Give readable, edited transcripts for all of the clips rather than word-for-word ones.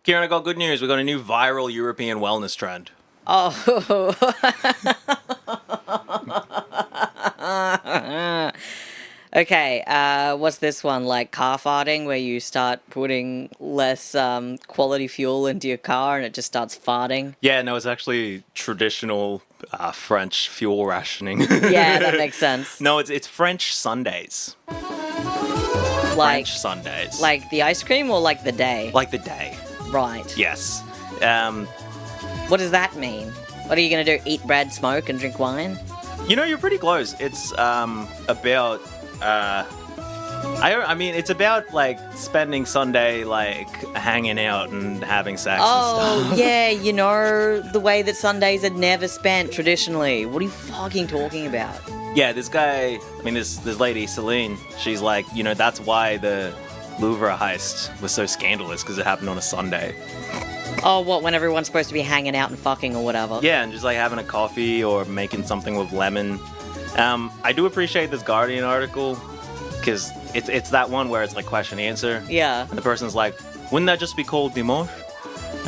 Kieran, I got good news. We got a new viral European wellness trend. Oh. Okay, what's this one? Like car farting, where you start putting less quality fuel into your car and it just starts farting? Yeah, no, it's actually traditional French fuel rationing. Yeah, that makes sense. No, it's French Sundays. Like, French Sundays. like the ice cream or like the day? Like the day. Right. Yes. What does that mean? What are you going to do? Eat bread, smoke, and drink wine? You know, you're pretty close. It's about... I mean, it's about, like, spending Sunday, like, hanging out and having sex and Oh, stuff. yeah, you know, the way that Sundays are never spent traditionally. What are you fucking talking about? Yeah, this guy, I mean, this lady, Celine, she's like, you know, that's why the Louvre heist was so scandalous, because it happened on a Sunday. Oh, what, when everyone's supposed to be hanging out and fucking or whatever? Yeah, and just, like, having a coffee or making something with lemon. I do appreciate this Guardian article, because it's that one where it's, like, question-answer. Yeah. And the person's like, wouldn't that just be called dimanche?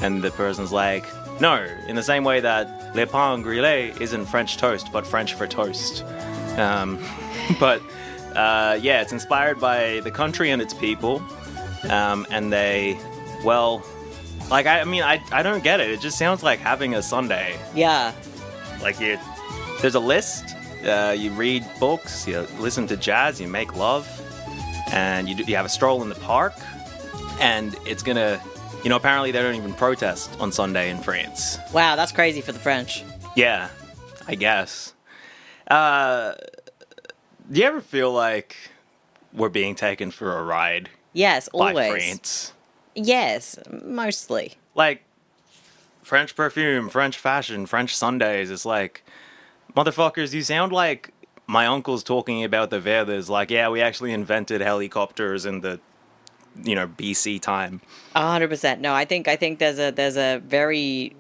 And the person's like, no, in the same way that le pain grillé isn't French toast, but French for toast. But yeah, it's inspired by the country and its people. And they, well, like, I mean, I don't get it. It just sounds like having a Sunday. Yeah. Like, there's a list. You read books, you listen to jazz, you make love, and you have a stroll in the park. And it's gonna, you know, apparently they don't even protest on Sunday in France. Wow, that's crazy for the French. Yeah, I guess. Do you ever feel like we're being taken for a ride Yes, by always. France? Yes, mostly. Like, French perfume, French fashion, French Sundays. It's like, motherfuckers, you sound like my uncle's talking about the Verdes. Like, yeah, we actually invented helicopters in the, you know, BC time. 100%. No, I think there's a very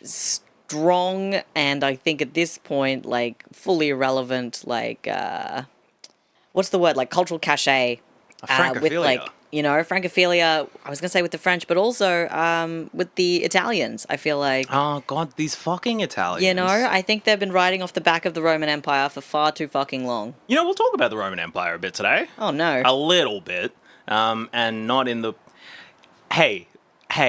strong and I think at this point like fully irrelevant like what's the word, like cultural cachet with Francophilia. like, you know, francophilia. I was gonna say with the French, but also with the Italians. I feel like, Oh, God, these fucking Italians. you know, I think they've been riding off the back of the Roman Empire for far too fucking long. You know, we'll talk about the Roman Empire a bit today. Oh no. A little bit. And not in the... Hey,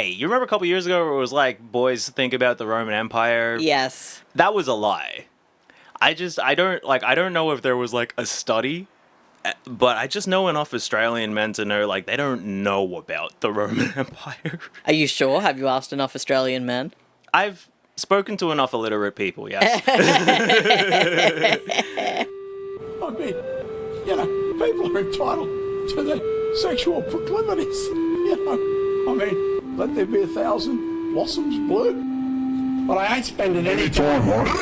you remember a couple years ago where it was like, boys think about the Roman Empire? Yes. That was a lie. I don't know if there was like a study, but I just know enough Australian men to know, like, they don't know about the Roman Empire. Are you sure? Have you asked enough Australian men? I've spoken to enough illiterate people, yes. I mean, you know, people are entitled to their sexual proclivities. You know, I mean, let there be 1,000 blossoms bloom. But I ain't spending any time on it.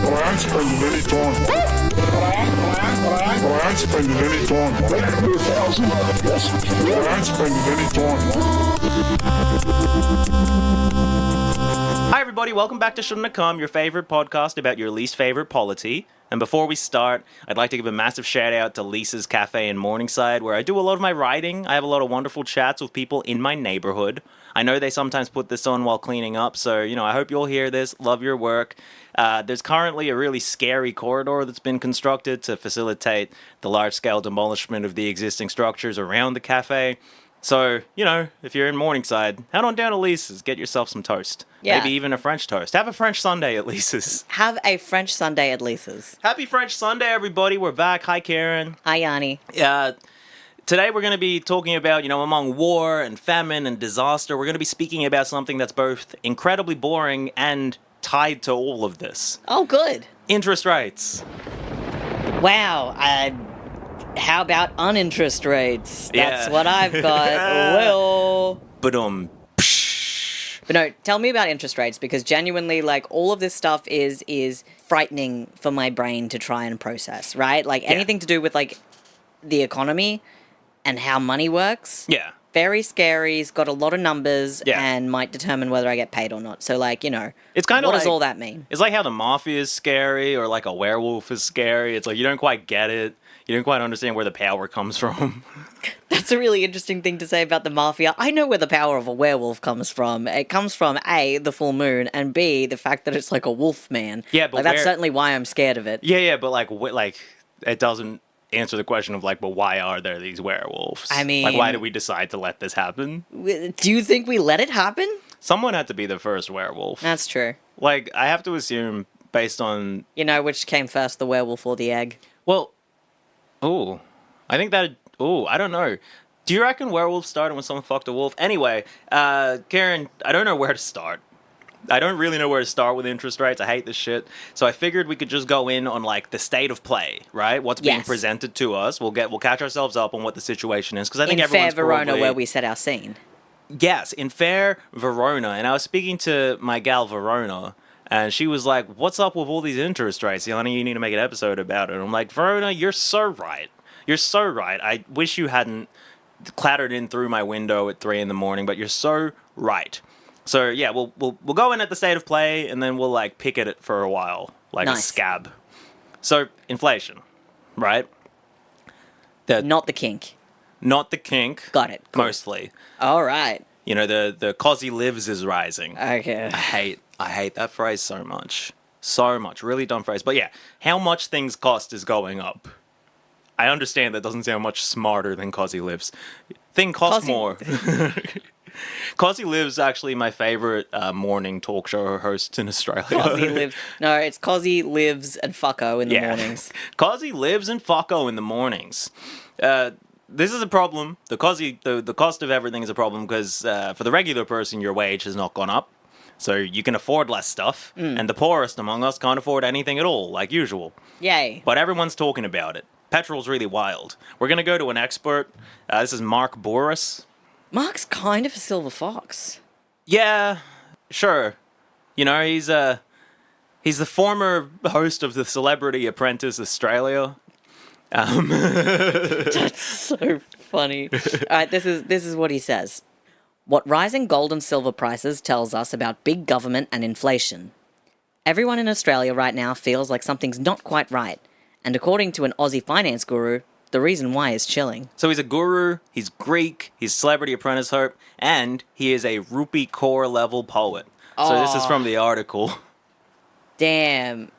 But I ain't spending any time on it. But I ain't spending any time on it. Let there be 1,000 blossoms bloom. But I ain't spending any time on it. Hi, everybody. Welcome back to Shouldntacome, your favorite podcast about your least favorite polity. And before we start, I'd like to give a massive shout out to Lisa's Cafe in Morningside, where I do a lot of my writing. I have a lot of wonderful chats with people in my neighborhood. I know they sometimes put this on while cleaning up, so, you know, I hope you'll hear this. Love your work. There's currently a really scary corridor that's been constructed to facilitate the large-scale demolishment of the existing structures around the cafe. So, you know, if you're in Morningside, head on down to Lisa's, get yourself some toast. Yeah. Maybe even a French toast. Have a French Sunday at Lisa's. Have a French Sunday at Lisa's. Happy French Sunday, everybody. We're back. Hi, Karen. Hi, Yanni. Today we're going to be talking about, you know, among war and famine and disaster, we're going to be speaking about something that's both incredibly boring and tied to all of this. Oh, good. Interest rates. Wow. How about uninterest rates? That's Yeah. what I've got. Well, But but no, tell me about interest rates, because genuinely, like, all of this stuff is frightening for my brain to try and process, right? Like, anything to do with, like, the economy and how money works. yeah. Very scary. It's got a lot of numbers Yeah. and might determine whether I get paid or not. So, like, you know, It's kind of what like, does all that mean? It's like how the mafia is scary or like a werewolf is scary. It's like you don't quite get it. You didn't quite understand where the power comes from. That's a really interesting thing to say about the mafia. I know where the power of a werewolf comes from. It comes from A, the full moon, and B, the fact that it's like a wolf man. Yeah, but like, that's certainly why I'm scared of it. Yeah, but like it doesn't answer the question of like, but why are there these werewolves? I mean, like, why did we decide to let this happen? Do you think we let it happen? Someone had to be the first werewolf. That's true. Like, I have to assume based on Which came first, the werewolf or the egg? well, I think that. I don't know. Do you reckon werewolves started when someone fucked a wolf? Anyway, Karen, I don't know where to start. I don't really know where to start with interest rates. I hate this shit. So I figured we could just go in on like the state of play, right? What's being presented to us. We'll catch ourselves up on what the situation is because I think in everyone's fair Verona, probably, where we set our scene. Yes, in fair Verona. And I was speaking to my gal Verona, and she was like, "What's up with all these interest rates? Honey, you need to make an episode about it." And I'm like, "Verona, you're so right. You're so right. I wish you hadn't clattered in through my window at 3 a.m, but you're so right." So yeah, we'll go in at the state of play, and then we'll like pick at it for a while, like a scab. So inflation, right? Not the kink. Not the kink. Got it. Cool. Mostly. All right. The cosy lives is rising. Okay. I hate that phrase so much. So much. Really dumb phrase. But yeah, how much things cost is going up. I understand that doesn't sound much smarter than Cosy Lives. Thing costs more. Cosy Lives actually my favorite morning talk show host in Australia. Cosy Lives. No, it's Cosy Lives and Fucko in the mornings. Cosy Lives and Fucko in the mornings. This is a problem. The cost of everything is a problem because for the regular person, your wage has not gone up. So you can afford less stuff. And the poorest among us can't afford anything at all, like usual. Yay. But everyone's talking about it. Petrol's really wild. We're going to go to an expert. This is Mark Boris. Mark's kind of a silver fox. Yeah, sure. He's the former host of the Celebrity Apprentice Australia. That's so funny. All right, this is what he says. What rising gold and silver prices tells us about big government and inflation. Everyone in Australia right now feels like something's not quite right. And according to an Aussie finance guru, the reason why is chilling. So he's a guru, he's Greek, he's Celebrity Apprentice hope, and he is a rupee core level poet. So this is from the article. Damn.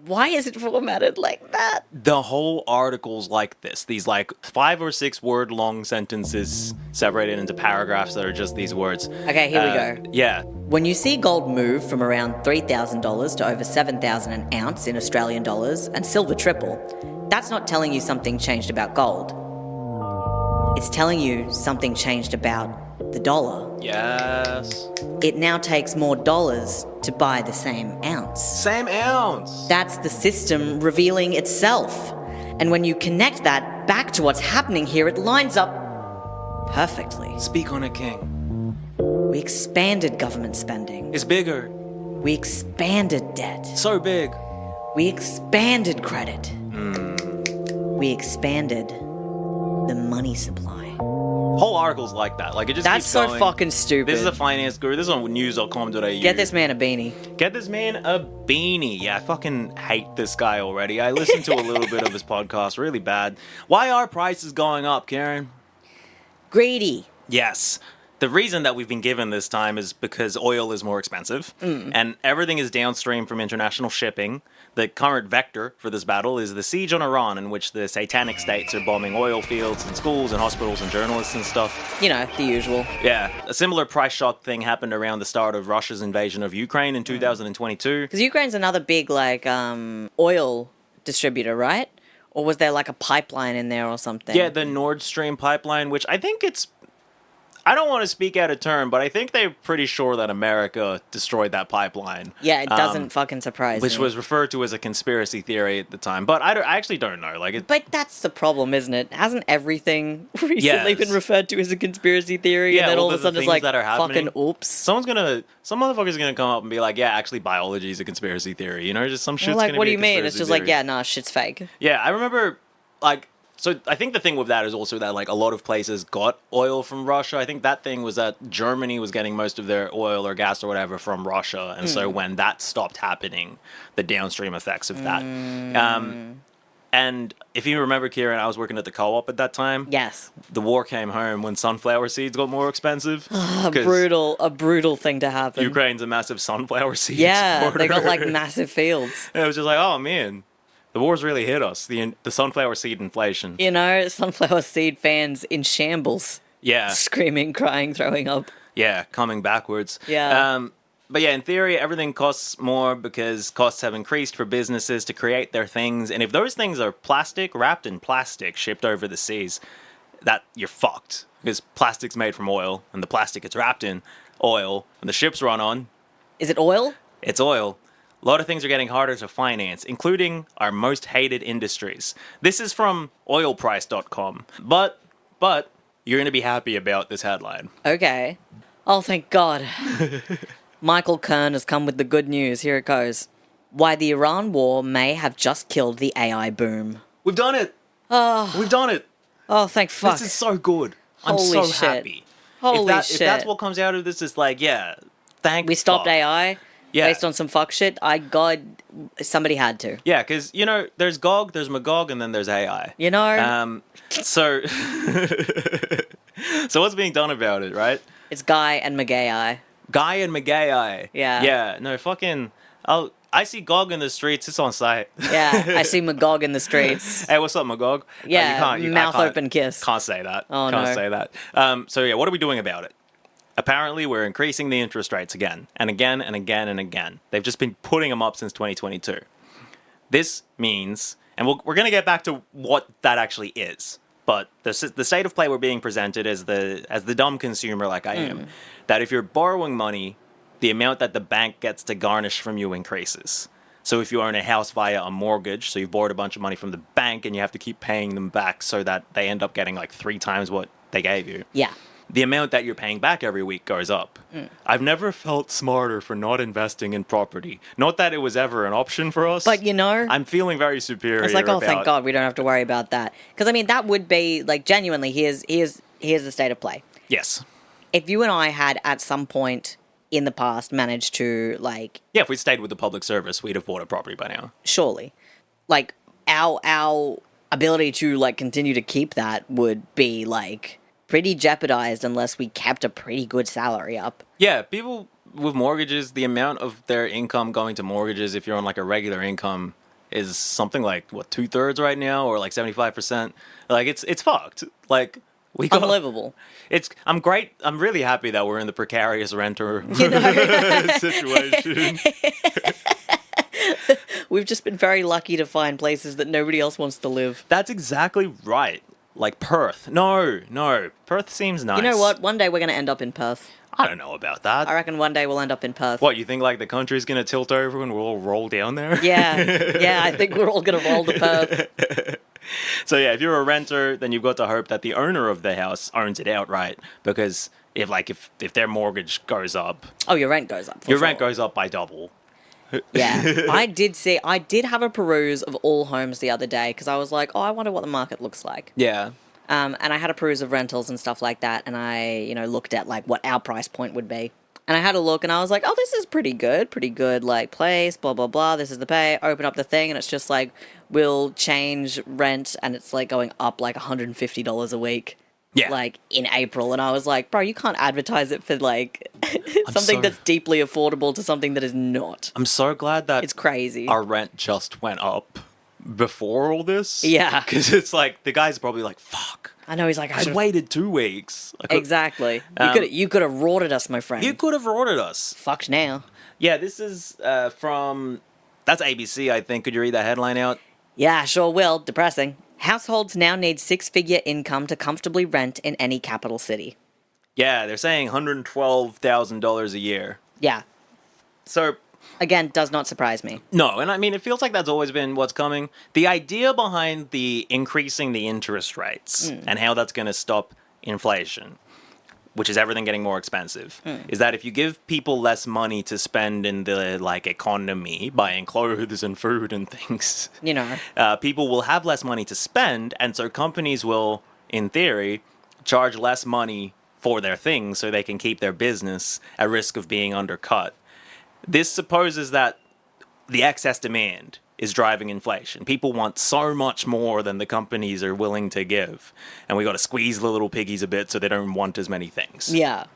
Why is it formatted like that? The whole article's like this. These like 5 or 6 word long sentences separated into paragraphs that are just these words. Okay, here we go. Yeah. When you see gold move from around $3,000 to over $7,000 an ounce in Australian dollars and silver triple, that's not telling you something changed about gold. It's telling you something changed about the dollar. Yes. It now takes more dollars to buy the same ounce. Same ounce. That's the system revealing itself. And when you connect that back to what's happening here, it lines up perfectly. Speak on it, King. We expanded government spending. It's bigger. We expanded debt. So big. We expanded credit. We expanded the money supply. Whole article's like that. Like, it just That's keeps so going. fucking stupid. This is a finance guru. This is on news.com.au. Get this man a beanie. Get this man a beanie. Yeah, I fucking hate this guy already. I listened to a little bit of his podcast. Really bad. Why are prices going up, Karen? Greedy. Yes. The reason that we've been given this time is because oil is more expensive and everything is downstream from international shipping. The current vector for this battle is the siege on Iran, in which the satanic states are bombing oil fields and schools and hospitals and journalists and stuff. The usual. Yeah. A similar price shock thing happened around the start of Russia's invasion of Ukraine in 2022. Because Ukraine's another big, oil distributor, right? Or was there, a pipeline in there or something? Yeah, the Nord Stream pipeline, which I think I don't want to speak out of turn, but I think they're pretty sure that America destroyed that pipeline. Yeah, it doesn't fucking surprise me. Which was referred to as a conspiracy theory at the time. But I actually don't know. But that's the problem, isn't it? Hasn't everything recently been referred to as a conspiracy theory? Yeah, and then all well, of a sudden it's fucking oops. Some motherfucker's gonna come up and be like, yeah, actually biology is a conspiracy theory. Just some shit's gonna be what do you a mean? It's just theory. Shit's fake. Yeah, I remember, so I think the thing with that is also that, a lot of places got oil from Russia. I think that thing was that Germany was getting most of their oil or gas or whatever from Russia. And so when that stopped happening, the downstream effects of that. And if you remember, Kieran, I was working at the co-op at that time. Yes. The war came home when sunflower seeds got more expensive. A brutal thing to happen. Ukraine's a massive sunflower seed Yeah, exporter. they got like massive fields. And it was just like, oh man, the war's really hit us. The sunflower seed inflation. You know, sunflower seed fans in shambles. Yeah. Screaming, crying, throwing up. Yeah, coming backwards. Yeah. But yeah, in theory, everything costs more because costs have increased for businesses to create their things. And if those things are plastic, wrapped in plastic, shipped over the seas, that you're fucked. Because plastic's made from oil, and the plastic gets wrapped in oil, and the ships run on. Is it oil? It's oil. A lot of things are getting harder to finance, including our most hated industries. This is from oilprice.com. But you're going to be happy about this headline. Okay. Oh, thank God. Michael Kern has come with the good news. Here it goes. Why the Iran war may have just killed the AI boom. We've done it. We've done it. Oh, thank fuck. This is so good. I'm Holy so shit. happy. Holy If shit. that's what comes out of this, it's like, yeah, thank We stopped fuck. AI Yeah. based on some fuck shit. Somebody had to. Yeah, because, you know, there's GOG, there's Magog, and then there's AI. You know? So... so what's being done about it, right? It's Guy and McGay. Guy and McGay. Yeah. Yeah, no, fucking... I see GOG in the streets, it's on site. Yeah, I see Magog in the streets. Hey, what's up, Magog? Yeah, I mouth can't- open kiss. Can't say that. Oh, can't no. say that. So yeah, what are we doing about it? Apparently, we're increasing the interest rates again, and again, and again, and again. They've just been putting them up since 2022. This means, and we're going to get back to what that actually is, but the state of play we're being presented as the dumb consumer like I am, that if you're borrowing money, the amount that the bank gets to garnish from you increases. So if you own a house via a mortgage, so you've borrowed a bunch of money from the bank and you have to keep paying them back so that they end up getting like 3 times what they gave you. Yeah. The amount that you're paying back every week goes up. I've never felt smarter for not investing in property. Not that it was ever an option for us. But, you know... I'm feeling very superior. It's like, oh, about... thank God, we don't have to worry about that. Because, I mean, that would be, like, genuinely, here's the state of play. Yes. If you and I had, at some point in the past, managed to, like... Yeah, if we stayed with the public service, we'd have bought a property by now. Surely. Like, our ability to, like, continue to keep that would be, like... pretty jeopardized unless we kept a pretty good salary up. Yeah, people with mortgages, the amount of their income going to mortgages if you're on like a regular income is something like, what, 2/3 right now, or like 75%. Like, it's fucked. Like, we got... Unlivable. I'm really happy that we're in the precarious renter You know? situation. We've just been very lucky to find places that nobody else wants to live. That's exactly right. Like Perth. No. Perth seems nice. You know what? One day we're going to end up in Perth. I don't know about that. I reckon one day we'll end up in Perth. What, you think like the country's going to tilt over and we'll all roll down there? Yeah, I think we're all going to roll to Perth. So yeah, if you're a renter, then you've got to hope that the owner of the house owns it outright, because if their mortgage goes up, Oh, your rent goes up. For your sure. rent goes up by double. Yeah, I did have a peruse of all homes the other day because I was like, oh, I wonder what the market looks like. Yeah. And I had a peruse of rentals and stuff like that, and I, looked at like what our price point would be. And I had a look, and I was like, oh, this is pretty good, like place, blah blah blah. This is the pay. Open up the thing, and it's just like we'll change rent, and it's like going up like $150 a week. Yeah. Like in April, and I was like, bro, you can't advertise it for like something so- that's deeply affordable to something that is not. I'm so glad that It's crazy. our rent just went up before all this. Yeah. Because it's like, the guy's probably like, fuck. I know, he's like, I I should've- waited 2 weeks. I could- Exactly. Um, You could have rorted us, my friend. You could have ordered us. Fucked now. Yeah, this is from... That's ABC, I think. Could you read that headline out? Yeah, sure will. Depressing. Households now need 6-figure income to comfortably rent in any capital city. Yeah, they're saying $112,000 a year. Yeah. So, Again, does not surprise me. no, and I mean, it feels like that's always been what's coming. The idea behind the increasing the interest rates and how that's going to stop inflation, which is everything getting more expensive, is that if you give people less money to spend in the, like, economy, buying clothes and food and things, people will have less money to spend, and so companies will, in theory, charge less money for their things so they can keep their business at risk of being undercut. This supposes that the excess demand is driving inflation. People want so much more than the companies are willing to give. And we got to squeeze the little piggies a bit so they don't want as many things. Yeah.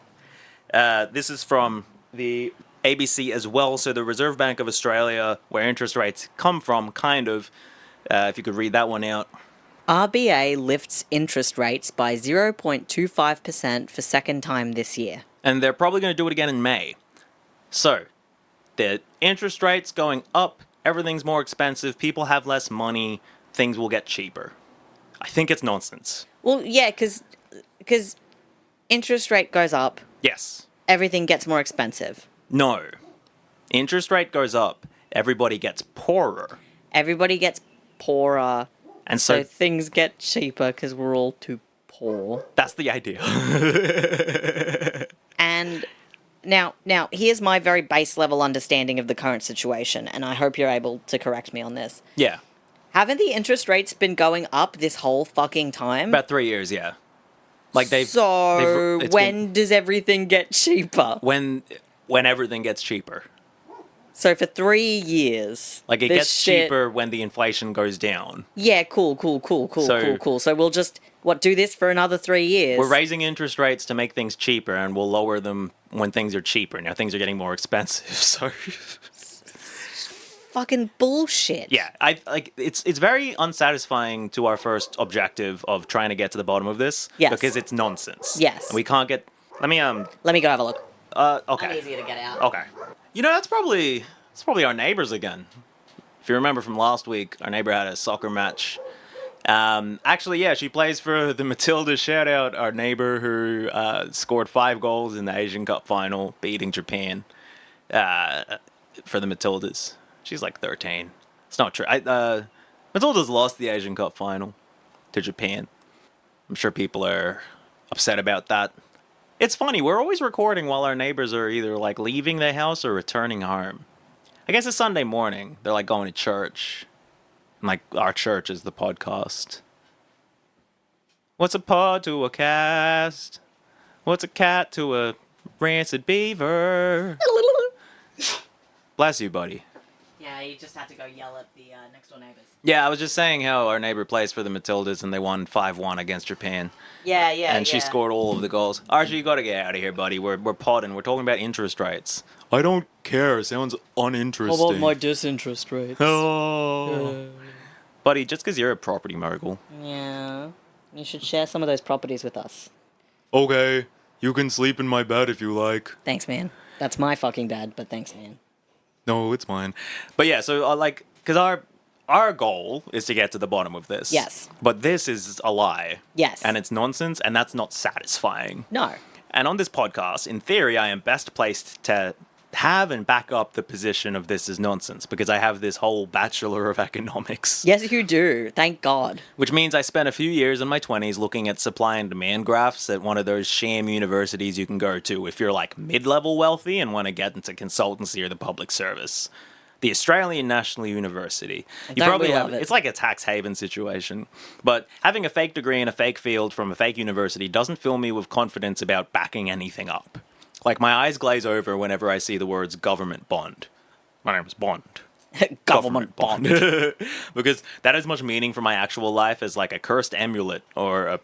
This is from the ABC as well. So the Reserve Bank of Australia, where interest rates come from, kind of, if you could read that one out. RBA lifts interest rates by 0.25% for second time this year. And they're probably going to do it again in May. So, the interest rates going up, everything's more expensive, people have less money, things will get cheaper. I think it's nonsense. Well, yeah, because interest rate goes up, Yes. everything gets more expensive. No. Interest rate goes up, everybody gets poorer. Everybody gets poorer, And so so things get cheaper because we're all too poor. that's the idea. And now, here's my very base level understanding of the current situation, and I hope you're able to correct me on this. Yeah. Haven't the interest rates been going up this whole fucking time? About 3 years, yeah. Like So it's when does everything get cheaper? when everything gets cheaper. So for 3 years, Like it this gets shit- cheaper when the inflation goes down. Yeah, cool. So we'll just do this for another 3 years. We're raising interest rates to make things cheaper, and we'll lower them when things are cheaper. Now things are getting more expensive, so Fucking bullshit. yeah, I like it's very unsatisfying to our first objective of trying to get to the bottom of this. Yes. Because it's nonsense. Yes. And we can't get. Let me Let me go have a look. Okay. I'm easier to get out. Okay. You know, that's probably our neighbors again. If you remember from last week, our neighbor had a soccer match. Actually, yeah, she plays for the Matildas. Shout out our neighbor who scored 5 goals in the Asian Cup final, beating Japan for the Matildas. She's like 13. It's not true. Matildas lost the Asian Cup final to Japan. I'm sure people are upset about that. It's funny, we're always recording while our neighbors are either like leaving their house or returning home. I guess it's Sunday morning. They're like going to church. And like our church is the podcast. What's a pod to a cast? What's a cat to a rancid beaver? Bless you, buddy. Yeah, you just had to go yell at the next door neighbors. Yeah, I was just saying how our neighbor plays for the Matildas and they won 5-1 against Japan. Yeah. And she scored all of the goals. Archie, you gotta get out of here, buddy. We're podding. We're talking about interest rates. I don't care. Sounds uninteresting. disinterest rates? Oh. Buddy, just because you're a property mogul. Yeah. You should share some of those properties with us. Okay. You can sleep in my bed if you like. Thanks, man. That's my fucking bad, but thanks, man. No, it's mine. But yeah, so because our goal is to get to the bottom of this. Yes. But this is a lie. Yes. And it's nonsense, and that's not satisfying. No. And on this podcast, in theory, I am best placed to have and back up the position of this is nonsense because I have this whole Bachelor of Economics. Yes, you do. Thank God. Which means I spent a few years in my 20s looking at supply and demand graphs at one of those sham universities you can go to if you're like mid-level wealthy and want to get into consultancy or the public service. The Australian National University. You Don't probably we have love it? It's like a tax haven situation. But having a fake degree in a fake field from a fake university doesn't fill me with confidence about backing anything up. Like, my eyes glaze over whenever I see the words government bond. My name is Bond. Government bond. Because that has much meaning for my actual life as, like, a cursed amulet or a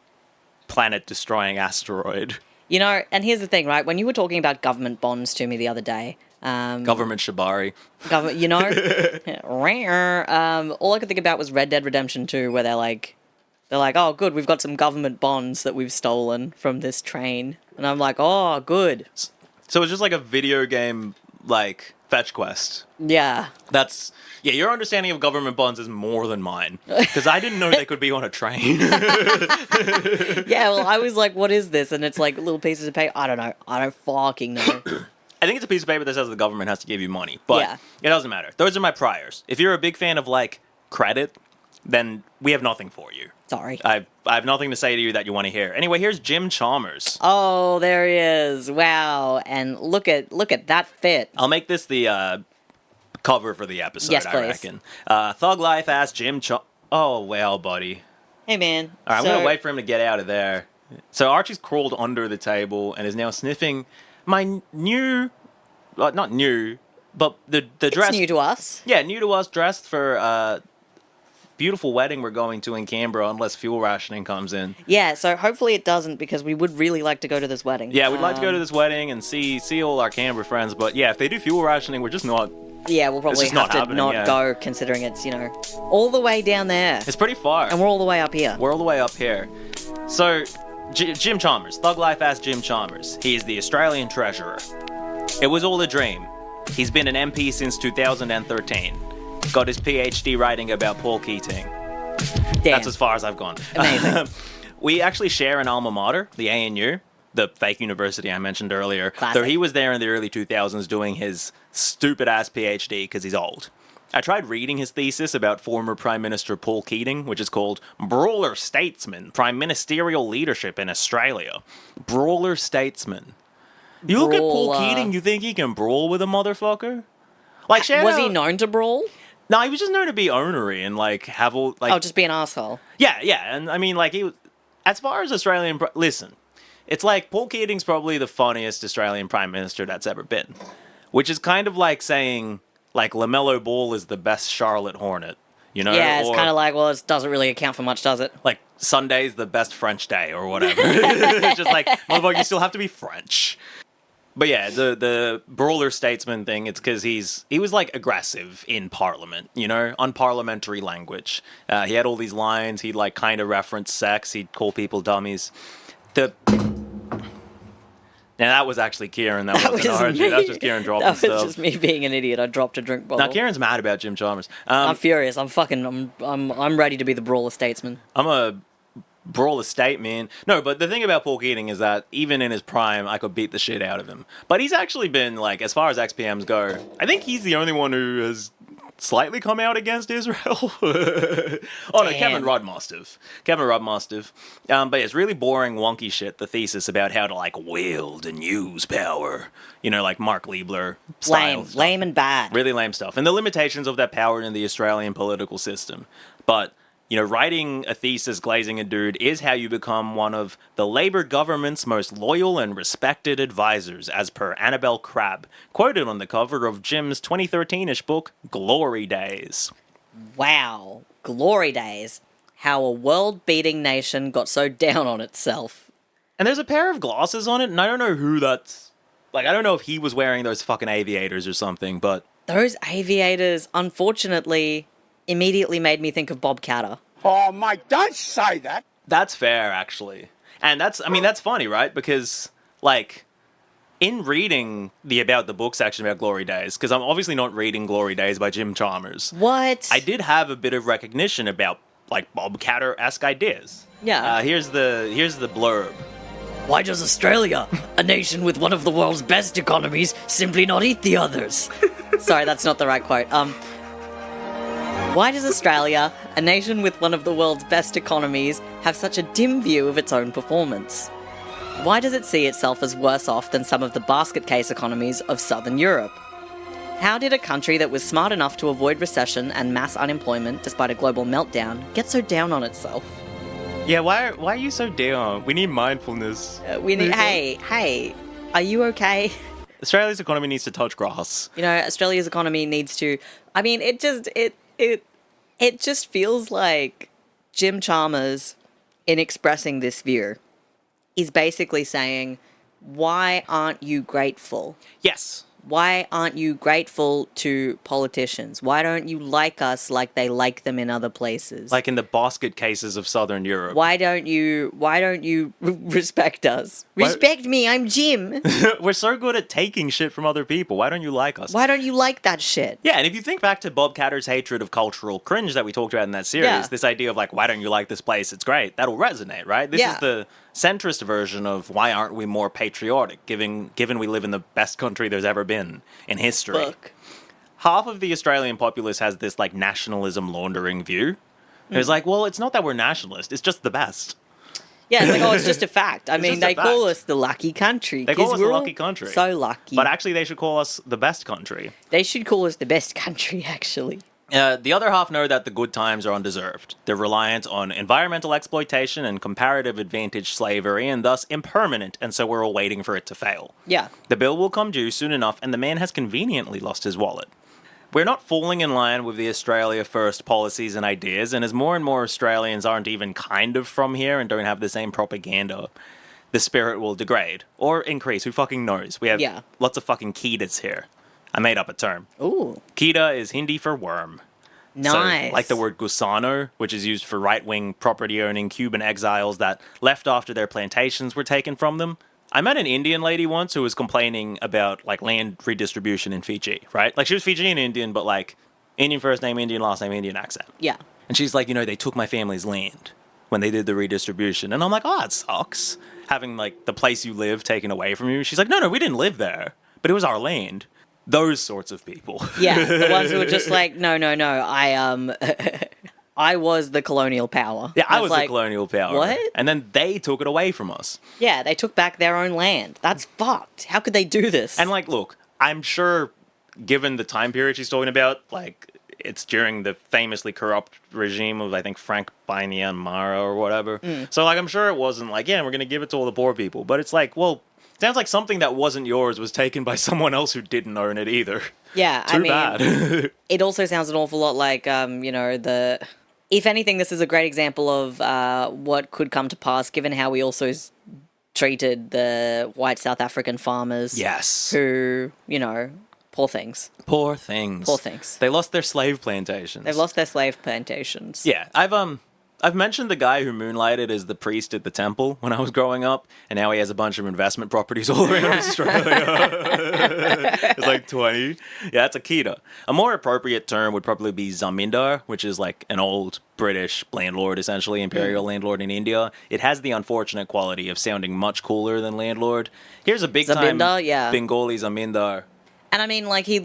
planet-destroying asteroid. You know, and here's the thing, right? When you were talking about government bonds to me the other day, Government Shibari. government, you know, all I could think about was Red Dead Redemption 2, where they're like, oh, good, we've got some government bonds that we've stolen from this train. And I'm like, oh, good. So it's just like a video game, like, fetch quest. Yeah. Yeah, your understanding of government bonds is more than mine. Because I didn't know they could be on a train. Yeah, well, I was like, what is this? And it's like little pieces of paper. I don't know. I don't fucking know. I think it's a piece of paper that says the government has to give you money. But Yeah. it doesn't matter. Those are my priors. If you're a big fan of, like, credit, then we have nothing for you. Sorry. I have nothing to say to you that you want to hear. Anyway, here's Jim Chalmers. Oh, there he is. Wow. And look at that fit. I'll make this the cover for the episode, Yes, I please. reckon. Thug Life asked Jim Chalmers. Oh, well, buddy. Hey, man. All right, I'm going to wait for him to get out of there. So Archie's crawled under the table and is now sniffing my new... not new. But the dress... It's new to us. Yeah, new to us, dressed for a beautiful wedding we're going to in Canberra, unless fuel rationing comes in. Yeah, so hopefully it doesn't, because we would really like to go to this wedding. Yeah, we'd like to go to this wedding and see all our Canberra friends, but yeah, if they do fuel rationing, we're just not... Yeah, we'll probably just have not to happening, not yeah. go, considering it's, all the way down there. It's pretty far. And we're all the way up here. We're all the way up here. So, Jim Chalmers, Thug Life ass Jim Chalmers. He is the Australian Treasurer. It was all a dream. He's been an MP since 2013. Got his PhD writing about Paul Keating. Damn. That's as far as I've gone. Amazing. We actually share an alma mater, the ANU, the fake university I mentioned earlier. Classic. Though he was there in the early 2000s doing his stupid-ass PhD because he's old. I tried reading his thesis about former Prime Minister Paul Keating, which is called Brawler Statesman, Prime Ministerial Leadership in Australia. Brawler Statesman. You look at Paul Brawler. Keating, you think he can brawl with a motherfucker? Like, shout Was out- he known to brawl? No, he was just known to be ornery and, like, have all, like... Oh, just be an asshole. Yeah, and I mean, like, he was... As far as Australian... Listen, it's like Paul Keating's probably the funniest Australian Prime Minister that's ever been. Which is kind of like saying, like, LaMelo Ball is the best Charlotte Hornet, you know? Yeah, it's Or, kind of like, well, it doesn't really account for much, does it? like, Sunday's the best French day, or whatever. It's just like, motherfucker, you still have to be French. But yeah, the brawler statesman thing, it's because he was, like, aggressive in Parliament, unparliamentary language. He had all these lines, he'd, like, kind of reference sex, he'd call people dummies. Now, that was actually Kieran, that wasn't Archie, that was just Kieran dropping That was stuff. just me being an idiot. I dropped a drink bottle. Now, Kieran's mad about Jim Chalmers. I'm furious. I'm ready to be the brawler statesman. I'm a brawler state man. No, but the thing about Paul Keating is that even in his prime, I could beat the shit out of him. But he's actually been, like, as far as XPMs go, I think he's the only one who has slightly come out against Israel. Oh, no, Kevin Rudd must have. But it's really boring, wonky shit, the thesis about how to, like, wield and use power. Like Mark Liebler style Lame. stuff. Lame and bad. Really lame stuff. And the limitations of that power in the Australian political system. But... writing a thesis glazing a dude is how you become one of the Labour government's most loyal and respected advisors, as per Annabelle Crabb, quoted on the cover of Jim's 2013-ish book, Glory Days. Wow. Glory days. How a world-beating nation got so down on itself. And there's a pair of glasses on it, and I don't know who that's... Like, I don't know if he was wearing those fucking aviators or something, but... Those aviators, unfortunately, immediately made me think of Bob Catter. Oh, Mike, don't say that. That's fair, actually. And that's funny, right? Because, like, in reading the About the Book section about Glory Days, because I'm obviously not reading Glory Days by Jim Chalmers. What? I did have a bit of recognition about, like, Bob Catter-esque ideas. Yeah. Here's the blurb. Why does Australia, a nation with one of the world's best economies, simply not eat the others? Sorry, that's not the right quote. Why does Australia, a nation with one of the world's best economies, have such a dim view of its own performance? Why does it see itself as worse off than some of the basket case economies of Southern Europe? How did a country that was smart enough to avoid recession and mass unemployment despite a global meltdown get so down on itself? Yeah, why are you so down? We need mindfulness. Hey, are you okay? Australia's economy needs to touch grass. Australia's economy needs to... I mean, it just feels like Jim Chalmers, in expressing this view, is basically saying, why aren't you grateful? Yes. Why aren't you grateful to politicians? Why don't you like us like they like them in other places? Like in the basket cases of Southern Europe. Why don't you respect us? Respect me, I'm Jim. We're so good at taking shit from other people. Why don't you like us? Why don't you like that shit? Yeah, and if you think back to Bob Catter's hatred of cultural cringe that we talked about in that series, Yeah. this idea of like, why don't you like this place? It's great. That'll resonate, right? This is the centrist version of why aren't we more patriotic, given we live in the best country there's ever been in history. Look. Half of the Australian populace has this like nationalism laundering view. It's like, well, it's not that we're nationalist, it's just the best. Yeah, it's like, oh, it's just a fact. I mean, just a they call fact. us the lucky country. They call 'cause us the we're all lucky country. So lucky. But actually they should call us the best country. They should call us the best country, actually. The other half know that the good times are undeserved. They're reliant on environmental exploitation and comparative advantage slavery, and thus impermanent, and so we're all waiting for it to fail. Yeah. The bill will come due soon enough, and the man has conveniently lost his wallet. We're not falling in line with the Australia First policies and ideas, and as more and more Australians aren't even kind of from here and don't have the same propaganda, the spirit will degrade. Or increase, who fucking knows? We have lots of fucking Ketas here. I made up a term. Ooh. Kita is Hindi for worm. Nice. So, like the word gusano, which is used for right-wing property-owning Cuban exiles that left after their plantations were taken from them. I met an Indian lady once who was complaining about, like, land redistribution in Fiji, right? Like, she was Fijian Indian, but, like, Indian first name, Indian last name, Indian accent. Yeah. And she's like, they took my family's land when they did the redistribution. And I'm like, oh, that sucks. Having, like, the place you live taken away from you. She's like, no, we didn't live there, but it was our land. Those sorts of people. Yeah, the ones who were just like, no, I was the colonial power. Yeah, I was like, the colonial power. What? And then they took it away from us. Yeah, they took back their own land. That's fucked. How could they do this? And, like, look, I'm sure, given the time period she's talking about, like, it's during the famously corrupt regime of, I think, Frank Bainian-Mara or whatever. So, like, I'm sure it wasn't like, we're going to give it to all the poor people. But it's like, well, sounds like something that wasn't yours was taken by someone else who didn't own it either. Yeah, Too bad. It also sounds an awful lot like, if anything, this is a great example of what could come to pass, given how we also treated the white South African farmers. Yes. Who, poor things. Poor things. Poor things. They lost their slave plantations. They've lost their slave plantations. Yeah, I've mentioned the guy who moonlighted as the priest at the temple when I was growing up, and now he has a bunch of investment properties all around Australia. It's like 20. Yeah, it's a Kita. A more appropriate term would probably be zamindar, which is like an old British landlord, essentially, imperial landlord in India. It has the unfortunate quality of sounding much cooler than landlord. Here's a big-time Bengali zamindar. And I mean, like, he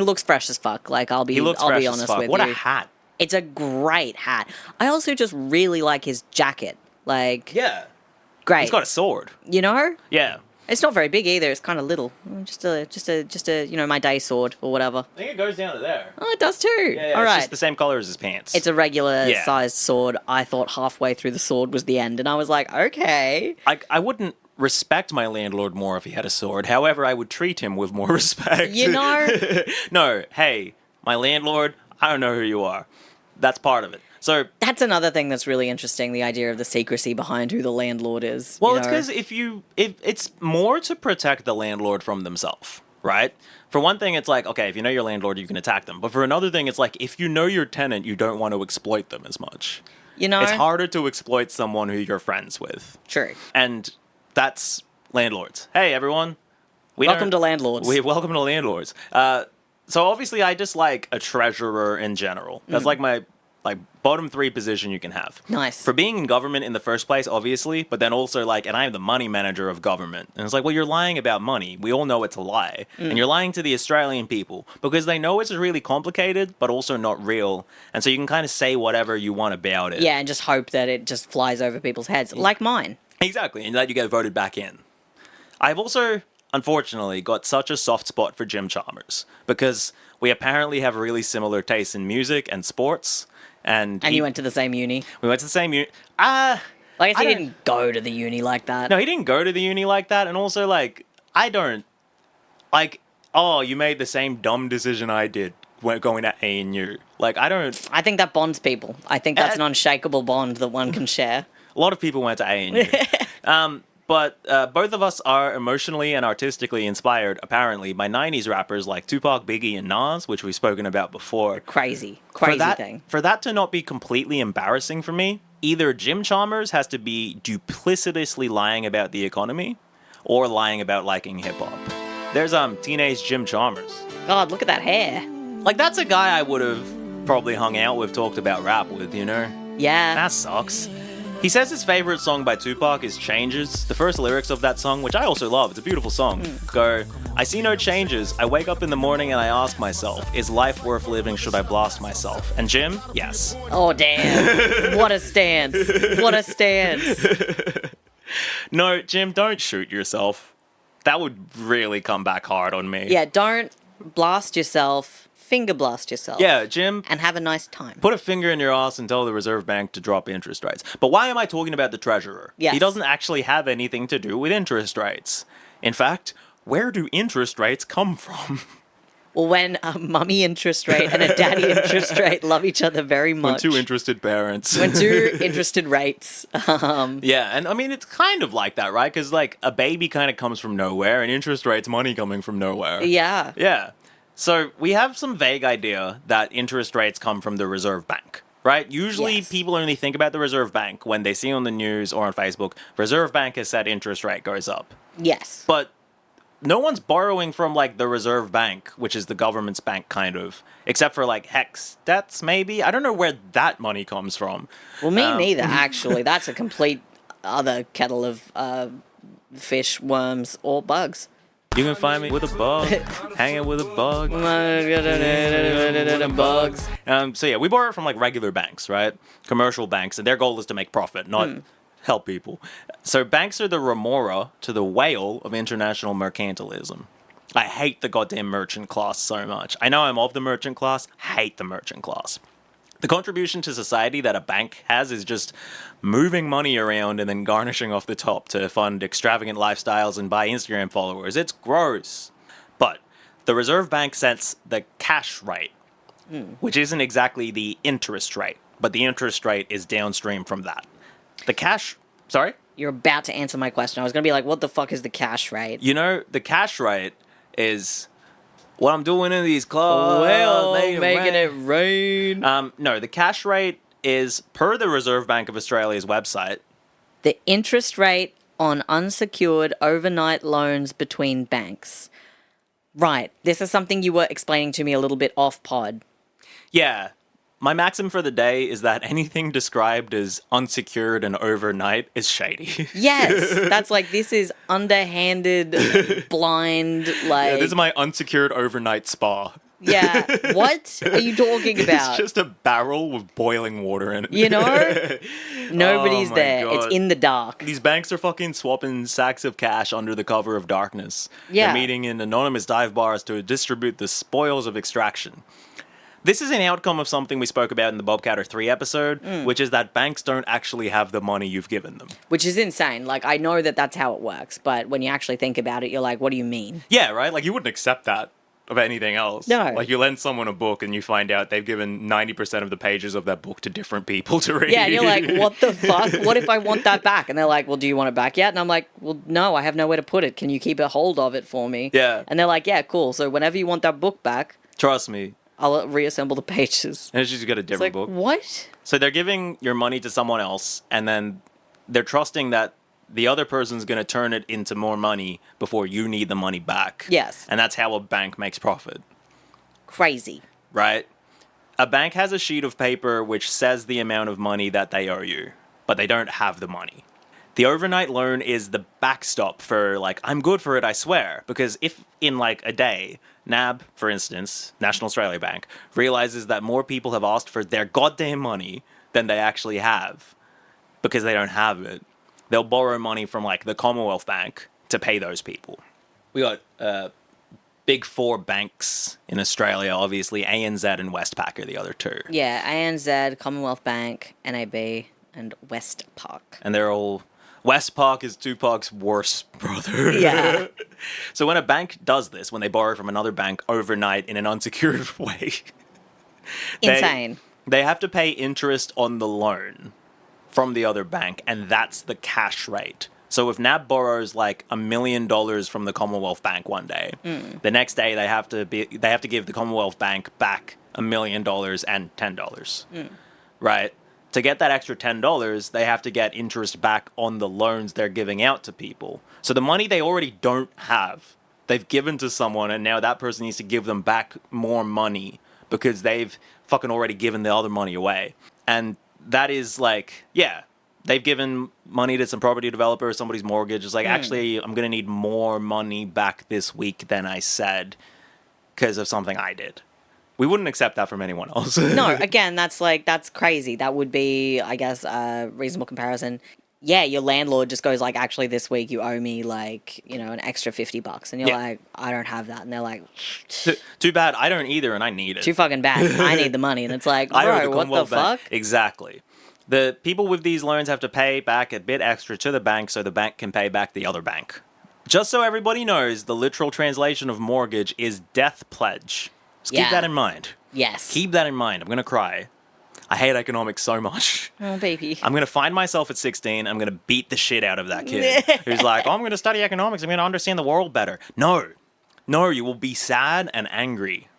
looks fresh as fuck. Like, I'll be honest with you. What a hat. It's a great hat. I also just really like his jacket. Like, yeah, great. He's got a sword. Yeah. It's not very big either. It's kind of little. Just a my day sword or whatever. I think it goes down to there. Oh, it does too. Yeah, all right. It's just the same color as his pants. It's a regular sized sword. I thought halfway through the sword was the end, and I was like, okay. I wouldn't respect my landlord more if he had a sword. However, I would treat him with more respect. No, hey, my landlord, I don't know who you are. That's part of it. So that's another thing that's really interesting, the idea of the secrecy behind who the landlord is. Well, it's because if it's more to protect the landlord from themselves, right? For one thing, it's like, okay, if you know your landlord, you can attack them. But for another thing, it's like, if you know your tenant, you don't want to exploit them as much. It's harder to exploit someone who you're friends with. True. And that's landlords. Hey, everyone. Welcome to landlords. Welcome to landlords. So obviously, I dislike a treasurer in general. That's like my bottom 3 position you can have. Nice. For being in government in the first place, obviously, but then also and I'm the money manager of government. And it's like, well, you're lying about money. We all know it's a lie. And you're lying to the Australian people because they know it's really complicated, but also not real. And so you can kind of say whatever you want about it. Yeah, and just hope that it just flies over people's heads, like mine. Exactly, and that you get voted back in. I've also, unfortunately, got such a soft spot for Jim Chalmers because we apparently have really similar tastes in music and sports. And you went to the same uni? We went to the same uni. I guess he didn't go to the uni like that. No, he didn't go to the uni like that. And also, I don't... you made the same dumb decision I did when going to ANU. I don't... I think that bonds people. I think that's an unshakable bond that one can share. A lot of people went to ANU. But both of us are emotionally and artistically inspired, apparently, by 90s rappers like Tupac, Biggie, and Nas, which we've spoken about before. Crazy thing. For that to not be completely embarrassing for me, either Jim Chalmers has to be duplicitously lying about the economy or lying about liking hip-hop. There's teenage Jim Chalmers. God, look at that hair. That's a guy I would have probably hung out with, talked about rap with, Yeah. That sucks. He says his favorite song by Tupac is Changes. The first lyrics of that song, which I also love, it's a beautiful song, go, I see no changes. I wake up in the morning and I ask myself, is life worth living? Should I blast myself? And Jim, yes. Oh, damn. What a stance. What a stance. No, Jim, don't shoot yourself. That would really come back hard on me. Yeah, don't blast yourself, finger blast yourself. Yeah, Jim, And have a nice time. put a finger in your ass and tell the Reserve Bank to drop interest rates. But why am I talking about the treasurer? Yes. He doesn't actually have anything to do with interest rates. In fact, where do interest rates come from? Well, when a mummy interest rate and a daddy interest rate love each other very When much. two interested parents. When two interested rates. Yeah, and I mean, it's kind of like that, right? Because, like, a baby kind of comes from nowhere, and interest rates, money coming from nowhere. Yeah. Yeah. So we have some vague idea that interest rates come from the Reserve Bank, right? Usually Yes. people only think about the Reserve Bank when they see on the news or on Facebook, Reserve Bank has said interest rate goes up. Yes. But no one's borrowing from, like, the Reserve Bank, which is the government's bank, kind of. Except for, like, hex debts, maybe? I don't know where that money comes from. Well, me neither, actually. That's a complete other kettle of fish, worms, or bugs. You can find me with a bug, hanging with a bug. Bugs. So yeah, we borrow from like regular banks, right? Commercial banks, and their goal is to make profit, not help people. So banks are the remora to the whale of international mercantilism. I hate the goddamn merchant class so much. I know I'm of the merchant class, hate the merchant class. The contribution to society that a bank has is just moving money around and then garnishing off the top to fund extravagant lifestyles and buy Instagram followers. It's gross. But the Reserve Bank sets the cash rate, which isn't exactly the interest rate, but the interest rate is downstream from that. The cash... Sorry? You're about to answer my question. I was going to be like, what the fuck is the cash rate? You know, the cash rate is... what I'm doing in these clubs, making it rain. No, the cash rate is, per the Reserve Bank of Australia's website, The interest rate on unsecured overnight loans between banks. Right. This is something you were explaining to me a little bit off pod. yeah. My maxim for the day is that anything described as unsecured and overnight is shady. Yes. That's like, this is underhanded, blind, like... Yeah, this is my unsecured overnight spa. Yeah. What are you talking about? It's just a barrel with boiling water in it. You know? Nobody's Oh my there. God. It's in the dark. These banks are fucking swapping sacks of cash under the cover of darkness. Yeah. They're meeting in anonymous dive bars to distribute the spoils of extraction. This is an outcome of something we spoke about in the Bobcatter 3 episode, which is that banks don't actually have the money you've given them. Which is insane. Like, I know that that's how it works, but when you actually think about it, you're like, what do you mean? Yeah, right? Like, you wouldn't accept that of anything else. No. Like, you lend someone a book and you find out they've given 90% of the pages of that book to different people to read. Yeah, and you're like, what the fuck? What if I want that back? And they're like, well, do you want it back yet? And I'm like, well, no, I have nowhere to put it. Can you keep a hold of it for me? Yeah. And they're like, yeah, cool. So whenever you want that book back, Trust me. I'll reassemble the pages. And it's just got a It's different like, book. what? So they're giving your money to someone else, and then they're trusting that the other person's going to turn it into more money before you need the money back. Yes. And that's how a bank makes profit, Crazy. right? A bank has a sheet of paper which says the amount of money that they owe you, but they don't have the money. The overnight loan is the backstop for, like, I'm good for it, I swear. Because if in, like, a day, NAB, for instance, National Australia Bank, realizes that more people have asked for their goddamn money than they actually have, because they don't have it, they'll borrow money from, like, the Commonwealth Bank to pay those people. We got big four banks in Australia, obviously. ANZ and Westpac are the other two. Yeah, ANZ, Commonwealth Bank, NAB, and Westpac. And they're all... Westpac is Tupac's worst brother. Yeah. So when a bank does this, when they borrow from another bank overnight in an unsecured way... Insane. They have to pay interest on the loan from the other bank, and that's the cash rate. So if NAB borrows like $1 million from the Commonwealth Bank one day, the next day they have to give the Commonwealth Bank back $1 million and $10. Right? To get that extra $10, they have to get interest back on the loans they're giving out to people. So the money they already don't have, they've given to someone, and now that person needs to give them back more money because they've fucking already given the other money away. And that is like, yeah, they've given money to some property developer, somebody's mortgage. It's like, actually, I'm going to need more money back this week than I said because of something I did. We wouldn't accept that from anyone else. No, again, that's crazy. That would be, I guess, a reasonable comparison. yeah, your landlord just goes like, actually, this week you owe me like, an extra $50, and you're Yeah. like, I don't have that, and they're like, Too bad. I don't either, and I need it. too fucking bad. I need the money, and it's like, I owe bro, what the Commonwealth Bank. fuck? Exactly. The people with these loans have to pay back a bit extra to the bank so the bank can pay back the other bank. Just so everybody knows, the literal translation of mortgage is death pledge. Just keep Yeah. that in mind. Yes. Keep that in mind. I'm going to cry. I hate economics so much. Oh, baby. I'm going to find myself at 16. I'm going to beat the shit out of that kid who's like, oh, I'm going to study economics. I'm going to understand the world better. No. No, you will be sad and angry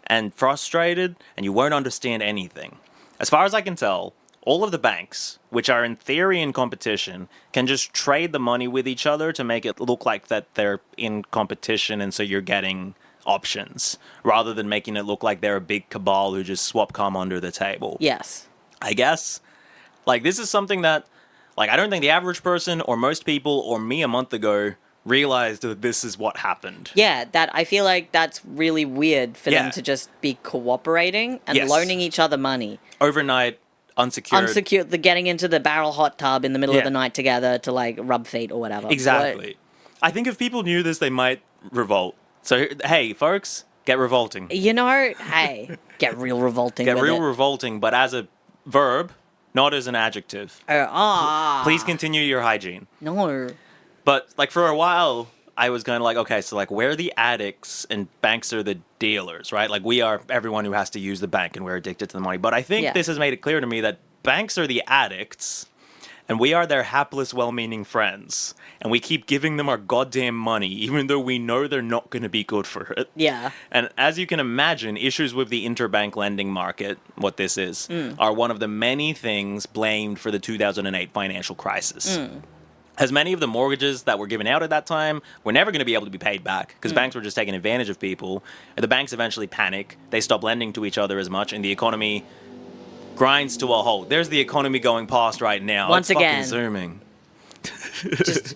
and frustrated, and you won't understand anything. As far as I can tell, all of the banks, which are in theory in competition, can just trade the money with each other to make it look like that they're in competition, and so you're getting options, rather than making it look like they're a big cabal who just swap cum under the table. Yes. I guess. Like, this is something that, like, I don't think the average person or most people or me a month ago realized that this is what happened. Yeah, that I feel like that's really weird for Yeah. them to just be cooperating and Yes. loaning each other money. Overnight, unsecured. Unsecured, the getting into the barrel hot tub in the middle Yeah. of the night together to like rub feet or whatever. Exactly. I think if people knew this, they might revolt. So, hey, folks, get revolting. Hey, get real revolting. Get with real it. revolting, but as a verb, not as an adjective. Please continue your hygiene. No. But, like, for a while, I was kind of like, okay, so, like, we're the addicts and banks are the dealers, right? Like, we are everyone who has to use the bank and we're addicted to the money. But I think Yeah. this has made it clear to me that banks are the addicts and we are their hapless, well-meaning friends. And we keep giving them our goddamn money, even though we know they're not going to be good for it. Yeah. And as you can imagine, issues with the interbank lending market, what this is, are one of the many things blamed for the 2008 financial crisis. As many of the mortgages that were given out at that time were never going to be able to be paid back because banks were just taking advantage of people. And the banks eventually panic. They stop lending to each other as much, and the economy grinds to a halt. There's the economy going past right now. Once it's again. fucking zooming. Just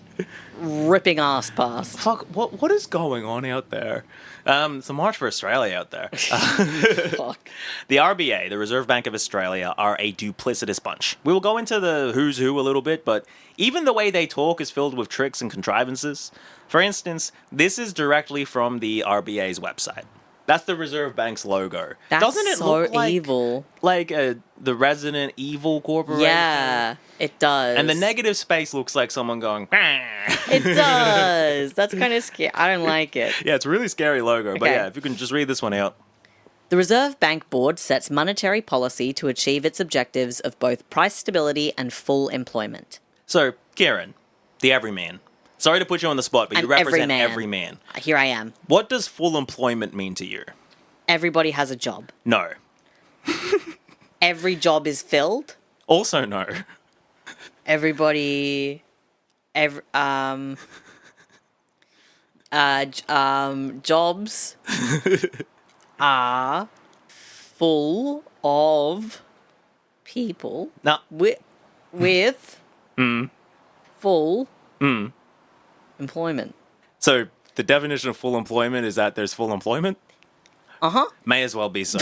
ripping ass past. Fuck, what is going on out there? It's a march for Australia out there. Fuck. The RBA, the Reserve Bank of Australia, are a duplicitous bunch. We will go into the who's who a little bit, but even the way they talk is filled with tricks and contrivances. For instance, this is directly from the RBA's website. That's the Reserve Bank's logo. That's Doesn't it so look like, evil. like the Resident Evil Corporation? Yeah, it does. And the negative space looks like someone going, "Bah." It does. That's kind of scary. I don't like it. Yeah, it's a really scary logo. But Okay. yeah, if you can just read this one out. The Reserve Bank Board sets monetary policy to achieve its objectives of both price stability and full employment. So, Kieran, the everyman. Sorry to put you on the spot, but you I'm represent everyman. every man. Here I am. What does full employment mean to you? Everybody has a job. No. Every job is filled. Also no. Everybody, jobs are full of people No. with full employment. So, the definition of full employment is that there's full employment? Uh-huh. May as well be so.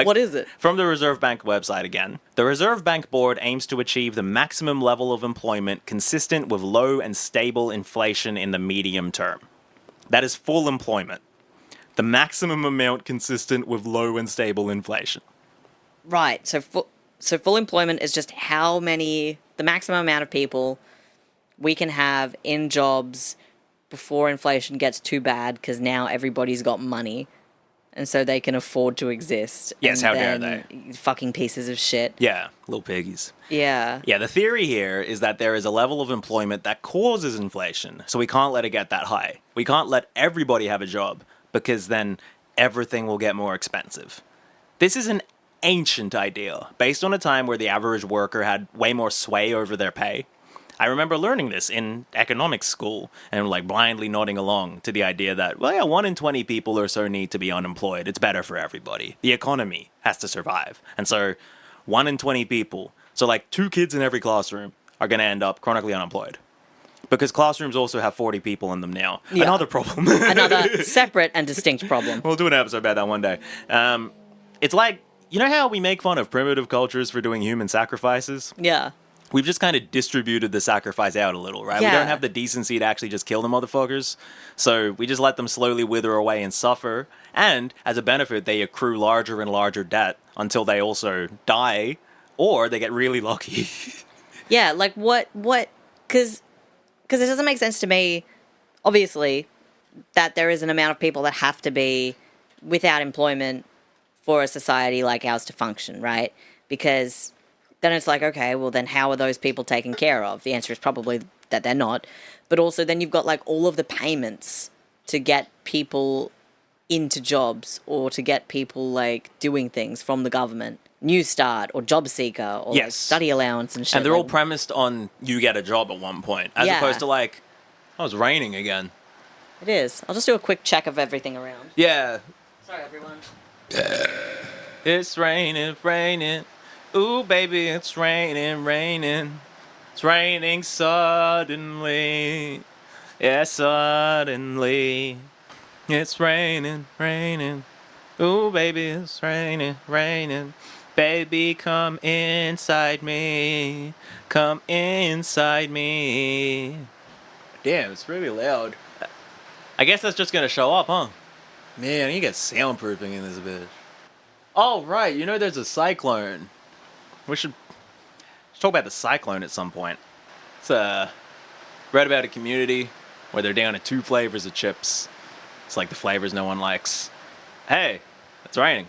What is it? From the Reserve Bank website again. The Reserve Bank Board aims to achieve the maximum level of employment consistent with low and stable inflation in the medium term. That is full employment. The maximum amount consistent with low and stable inflation. Right. So full employment is just how many, the maximum amount of people we can have in jobs before inflation gets too bad, because now everybody's got money and so they can afford to exist. Yes, And how dare then fucking pieces of shit. Yeah, little piggies. Yeah. Yeah, the theory here is that there is a level of employment that causes inflation, so we can't let it get that high. We can't let everybody have a job, because then everything will get more expensive. This is an ancient idea, based on a time where the average worker had way more sway over their pay. I remember learning this in economics school and like blindly nodding along to the idea that, well, yeah, 1 in 20 people or so need to be unemployed. It's better for everybody. The economy has to survive. And so 1 in 20 people, so like 2 kids in every classroom, are going to end up chronically unemployed. Because classrooms also have 40 people in them now. Yeah. Another problem. Another separate and distinct problem. We'll do an episode about that one day. It's like, you know how we make fun of primitive cultures for doing human sacrifices? Yeah. we've just kind of distributed the sacrifice out a little, right? We Yeah. don't have the decency to actually just kill the motherfuckers. So we just let them slowly wither away and suffer. And as a benefit, they accrue larger and larger debt until they also die or they get really lucky. Yeah, like what, because it doesn't make sense to me, obviously, that there is an amount of people that have to be without employment for a society like ours to function, right? Because then it's like, okay, well then how are those people taken care of? The answer is probably that they're not. But also then you've got like all of the payments to get people into jobs or to get people like doing things from the government. New Start or Job Seeker or like Yes. study allowance and shit. And they're all like- premised on you get a job at one point, as Yeah. opposed to like, oh, it's raining again. It is. I'll just do a quick check of everything around. Yeah. Sorry, everyone. It's raining, raining. Ooh, baby, it's raining, raining. It's raining suddenly. Yeah, suddenly. It's raining, raining. Ooh, baby, it's raining, raining. Baby, come inside me. Come inside me. Damn, it's really loud. I guess that's just gonna show up, huh? Man, you get soundproofing in this bitch. Oh, right, you know there's a cyclone. We should talk about the cyclone at some point. It's read about a community where they're down to 2 flavors of chips. It's like the flavors no one likes. Hey, it's raining.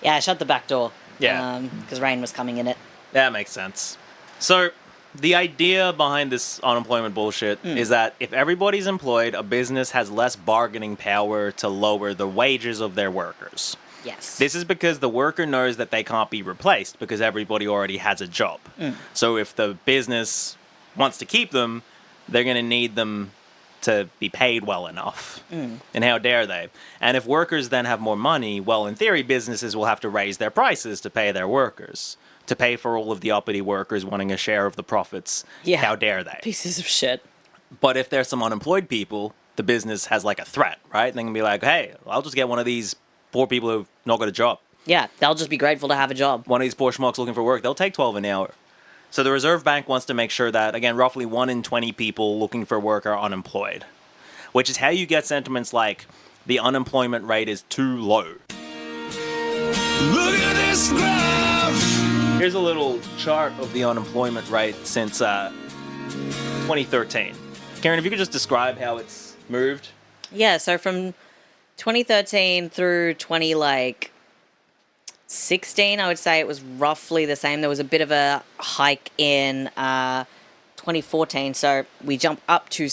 Yeah, I shut the back door. Yeah. Because rain was coming in it. That makes sense. So, the idea behind this unemployment bullshit is that if everybody's employed, a business has less bargaining power to lower the wages of their workers. Yes. This is because the worker knows that they can't be replaced because everybody already has a job. So if the business wants to keep them, they're going to need them to be paid well enough. And how dare they? And if workers then have more money, well, in theory, businesses will have to raise their prices to pay their workers, to pay for all of the uppity workers wanting a share of the profits. Yeah. How dare they? Pieces of shit. But if there's some unemployed people, the business has like a threat, right? They can be like, hey, I'll just get one of these poor people who've not got a job. Yeah, they'll just be grateful to have a job. One of these poor schmucks looking for work, they'll take 12 an hour. So the Reserve Bank wants to make sure that, again, roughly 1 in 20 people looking for work are unemployed, which is how you get sentiments like the unemployment rate is too low. Look at this graph. Here's a little chart of the unemployment rate since 2013. Karen, if you could just describe how it's moved. Yeah, so from 2013 through 2016, I would say it was roughly the same. There was a bit of a hike in 2014, so we jump up to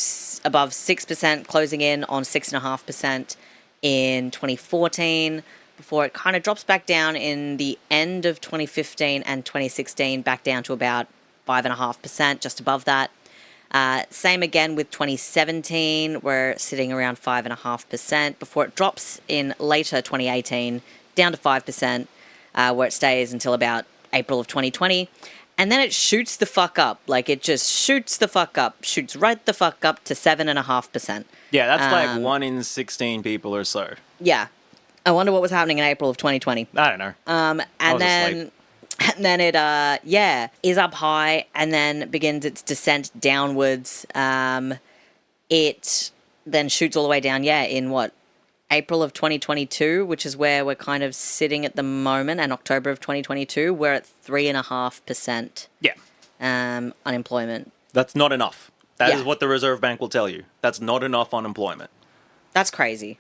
above 6%, closing in on 6.5% in 2014, before it kind of drops back down in the end of 2015 and 2016, back down to about 5.5%, just above that. Same again with 2017, we're sitting around 5.5%, before it drops in later 2018 down to 5%, where it stays until about April of 2020. And then it shoots the fuck up. Like, it just shoots the fuck up. Shoots right the fuck up to 7.5%. Yeah, that's like 1 in 16 people or so. Yeah. I wonder what was happening in April of 2020. I don't know. And was then it is up high and then begins its descent downwards. It then shoots all the way down, in what? April of 2022, which is where we're kind of sitting at the moment, and October of 2022, we're at 3.5% Yeah. unemployment. That's not enough. That is Yeah. what the Reserve Bank will tell you. That's not enough unemployment. That's crazy.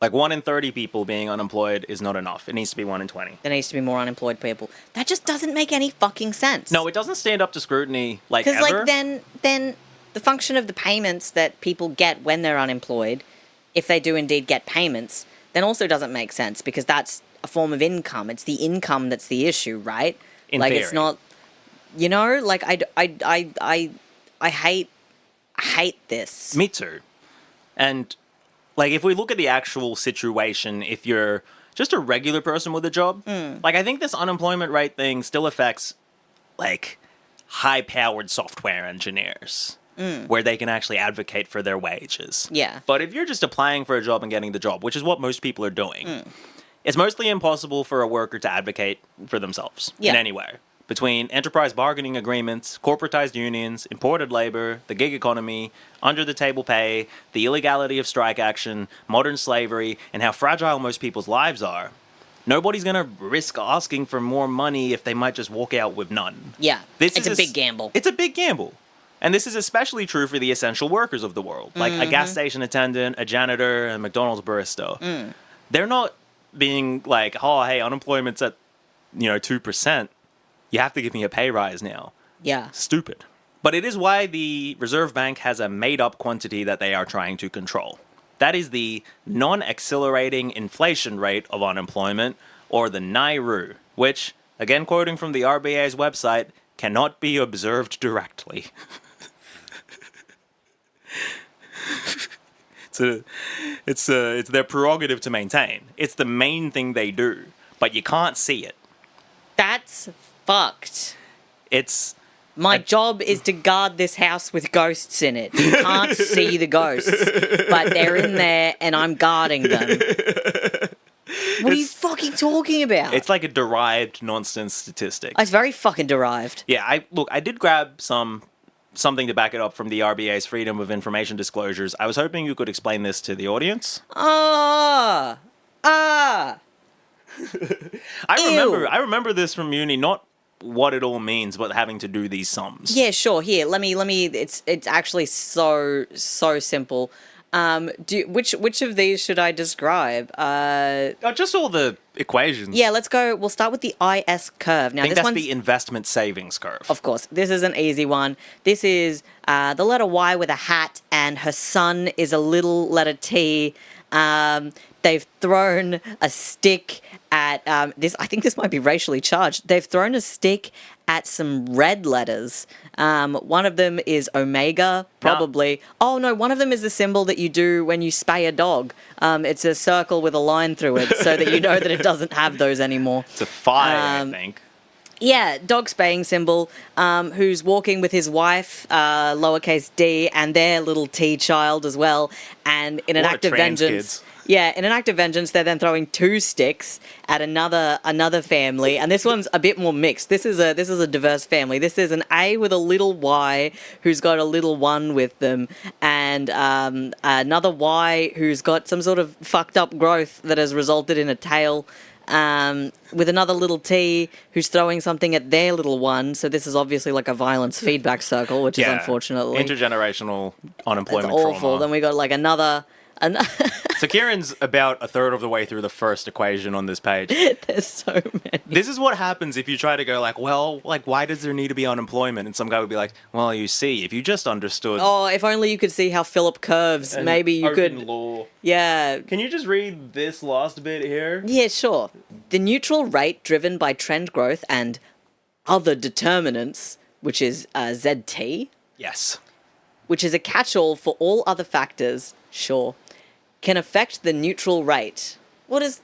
Like 1 in 30 people being unemployed is not enough. It needs to be 1 in 20. There needs to be more unemployed people. That just doesn't make any fucking sense. No, it doesn't stand up to scrutiny like Because ever. like then the function of the payments that people get when they're unemployed, if they do indeed get payments, then also doesn't make sense, because that's a form of income. It's the income that's the issue, right? In like theory. it's not, like I hate this. Me too. And like if we look at the actual situation, if you're just a regular person with a job, like I think this unemployment rate thing still affects like high-powered software engineers. Where they can actually advocate for their wages. Yeah. But if you're just applying for a job and getting the job, which is what most people are doing, it's mostly impossible for a worker to advocate for themselves in Yeah. any way. between enterprise bargaining agreements, corporatized unions, imported labor, the gig economy, under-the-table pay, the illegality of strike action, modern slavery, and how fragile most people's lives are, nobody's going to risk asking for more money if they might just walk out with none. Yeah, This it's is a big gamble. It's a big gamble. And this is especially true for the essential workers of the world, like a gas station attendant, a janitor, a McDonald's barista. They're not being like, oh, hey, unemployment's at, 2%. You have to give me a pay rise now. Yeah. Stupid. But it is why the Reserve Bank has a made-up quantity that they are trying to control. That is the non-accelerating inflation rate of unemployment, or the NIRU, which, again quoting from the RBA's website, cannot be observed directly. It's their prerogative to maintain. It's the main thing they do, but you can't see it. That's fucked. It's My job is to guard this house with ghosts in it. You can't see the ghosts, but they're in there and I'm guarding them. What are you fucking talking about? it's like a derived nonsense statistic. It's very fucking derived. Yeah, I did grab something to back it up from the RBA's Freedom of Information disclosures. I was hoping you could explain this to the audience. Ah. I remember this from uni, not what it all means, but having to do these sums. Yeah, sure. Here, let me. It's actually so simple. Which of these should I describe? Just all the equations. Yeah, let's go. We'll start with the IS curve. Now, I think this that's one's the investment savings curve. Of course, this is an easy one. This is the letter Y with a hat, and her son is a little letter T. They've thrown a stick at this. I think this might be racially charged. They've thrown a stick at some red letters. One of them is omega, probably. No. Oh no, one of them is the symbol that you do when you spay a dog. It's a circle with a line through it, so that you know that it doesn't have those anymore. It's a 5, I think. Yeah, dog spaying symbol, who's walking with his wife, lowercase d, and their little t child as well. And in an act of vengeance, they're then throwing 2 sticks at another family. And this one's a bit more mixed. This is a diverse family. This is an A with a little Y who's got a little 1 with them, and another Y who's got some sort of fucked up growth that has resulted in a tail. With another little T who's throwing something at their little 1. So this is obviously like a violence feedback circle, which is unfortunately intergenerational unemployment it's awful. trauma. Then we got like another. So Kieran's about a third of the way through the first equation on this page. There's so many. This is what happens if you try to go why does there need to be unemployment? And some guy would be like, well, you see, if you just understood. Oh, if only you could see how Philip curves. Maybe you could. Law. Yeah. Can you just read this last bit here? Yeah, sure. The neutral rate driven by trend growth and other determinants, which is ZT, Yes. which is a catch-all for all other factors, sure, can affect the neutral rate. What is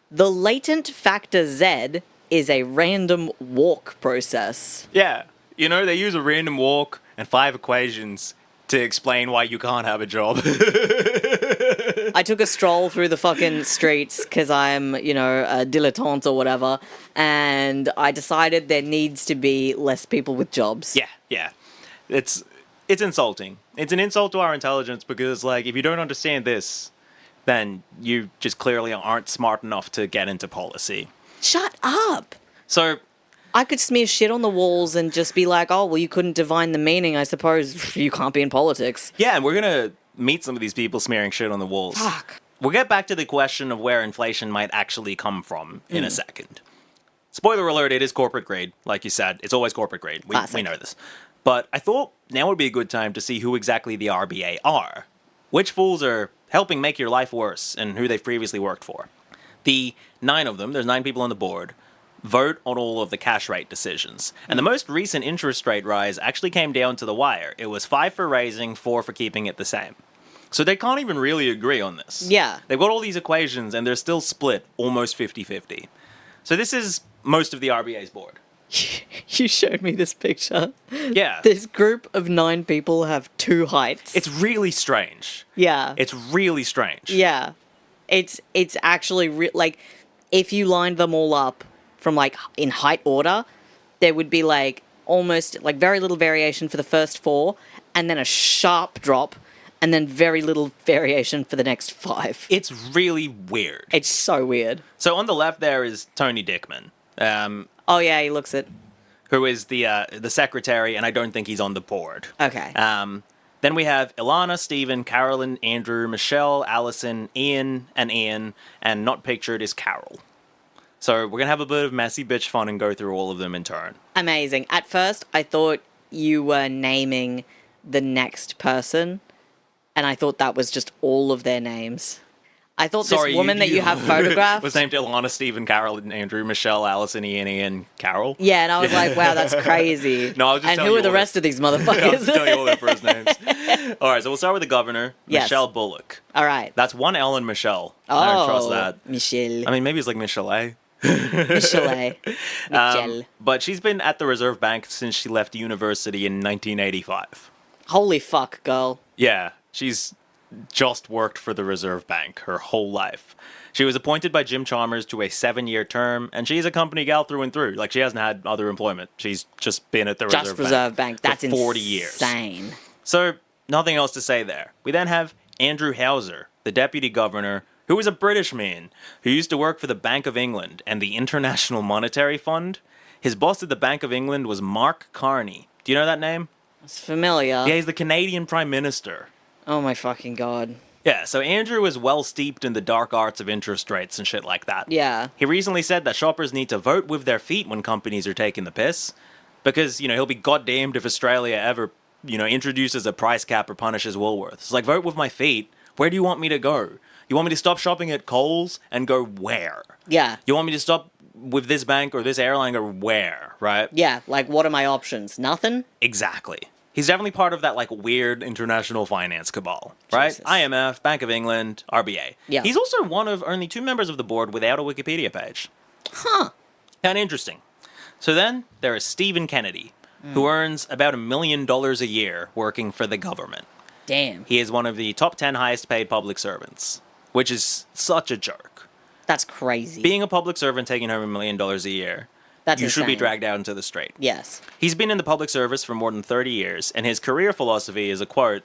the latent factor Z is a random walk process. Yeah. They use a random walk and 5 equations to explain why you can't have a job. I took a stroll through the fucking streets because I'm, a dilettante or whatever, and I decided there needs to be less people with jobs. Yeah. It's insulting. It's an insult to our intelligence because, if you don't understand this, then you just clearly aren't smart enough to get into policy. Shut up! So I could smear shit on the walls and just be like, oh, well, you couldn't divine the meaning. I suppose you can't be in politics. yeah, and we're going to meet some of these people smearing shit on the walls. Fuck. We'll get back to the question of where inflation might actually come from in a second. Spoiler alert, it is corporate greed. Like you said, it's always corporate greed. We know this. But I thought now would be a good time to see who exactly the RBA are. Which fools are helping make your life worse and who they've previously worked for. The 9 of them, there's 9 people on the board, vote on all of the cash rate decisions. And the most recent interest rate rise actually came down to the wire. It was 5 for raising, 4 for keeping it the same. So they can't even really agree on this. Yeah. They've got all these equations and they're still split almost 50-50. So this is most of the RBA's board. You showed me this picture. Yeah. This group of 9 people have 2 heights. It's really strange. Yeah. It's really strange. Yeah. It's actually, if you lined them all up from, in height order, there would be like almost like very little variation for the first 4, and then a sharp drop, and then very little variation for the next 5. It's really weird. It's so weird. So on the left there is Tony Dickman, Oh yeah, he looks it. who is the secretary, and I don't think he's on the board. Okay. Then we have Ilana, Stephen, Carolyn, Andrew, Michelle, Allison, Ian, and not pictured is Carol. So we're going to have a bit of messy bitch fun and go through all of them in turn. Amazing. At first, I thought you were naming the next person, and I thought that was just all of their names. I thought this woman that you have photographed was named Ilana, Stephen, Carolyn, Andrew, Michelle, Allison, Ian, Carol. Yeah, and I was like, wow, that's crazy. No, I was just and telling who you are the all rest of these I'll motherfuckers? just tell you all their first names. All right, so we'll start with the governor, Yes. Michelle Bullock. All right. That's one L in Michelle. I don't trust that. Michelle. I mean, maybe it's like Michelle. Michelle. Michelle. But she's been at the Reserve Bank since she left university in 1985. Holy fuck, girl. Yeah, she's just worked for the Reserve Bank her whole life. She was appointed by Jim Chalmers to a 7-year term, and she's a company gal through and through. Like, she hasn't had other employment. She's just been at the Just Reserve Bank. That's for 40 years. insane. So, nothing else to say there. We then have Andrew Hauser, the deputy governor, who is a British man who used to work for the Bank of England and the International Monetary Fund. His boss at the Bank of England was Mark Carney. Do you know that name? It's familiar. Yeah, he's the Canadian Prime Minister. Oh my fucking god. Yeah, so Andrew is well steeped in the dark arts of interest rates and shit like that. Yeah. He recently said that shoppers need to vote with their feet when companies are taking the piss. Because, he'll be goddamned if Australia ever, introduces a price cap or punishes Woolworths. It's like, vote with my feet. Where do you want me to go? You want me to stop shopping at Coles and go where? Yeah. You want me to stop with this bank or this airline or where, right? Yeah, like what are my options? Nothing? Exactly. He's definitely part of that, like, weird international finance cabal, right? Jesus. IMF, Bank of England, RBA. Yeah. He's also one of only 2 members of the board without a Wikipedia page. Huh. Kind of interesting. So then, there is Stephen Kennedy, who earns about $1 million a year working for the government. Damn. He is one of the top 10 highest paid public servants, which is such a jerk. That's crazy. Being a public servant taking home $1 million a year, That's you should be insane. dragged out into the street. Yes. He's been in the public service for more than 30 years, and his career philosophy is a quote,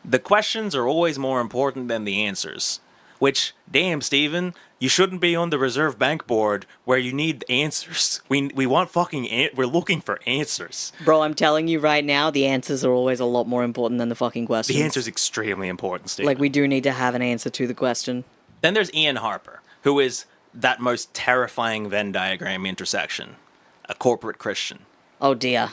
"The questions are always more important than the answers." Which, damn, Stephen, you shouldn't be on the Reserve Bank board where you need answers. We want we're looking for answers. Bro, I'm telling you right now, the answers are always a lot more important than the fucking questions. The answer's extremely important, Stephen. Like, we do need to have an answer to the question. Then there's Ian Harper, who is that most terrifying Venn diagram intersection. A corporate Christian. Oh dear.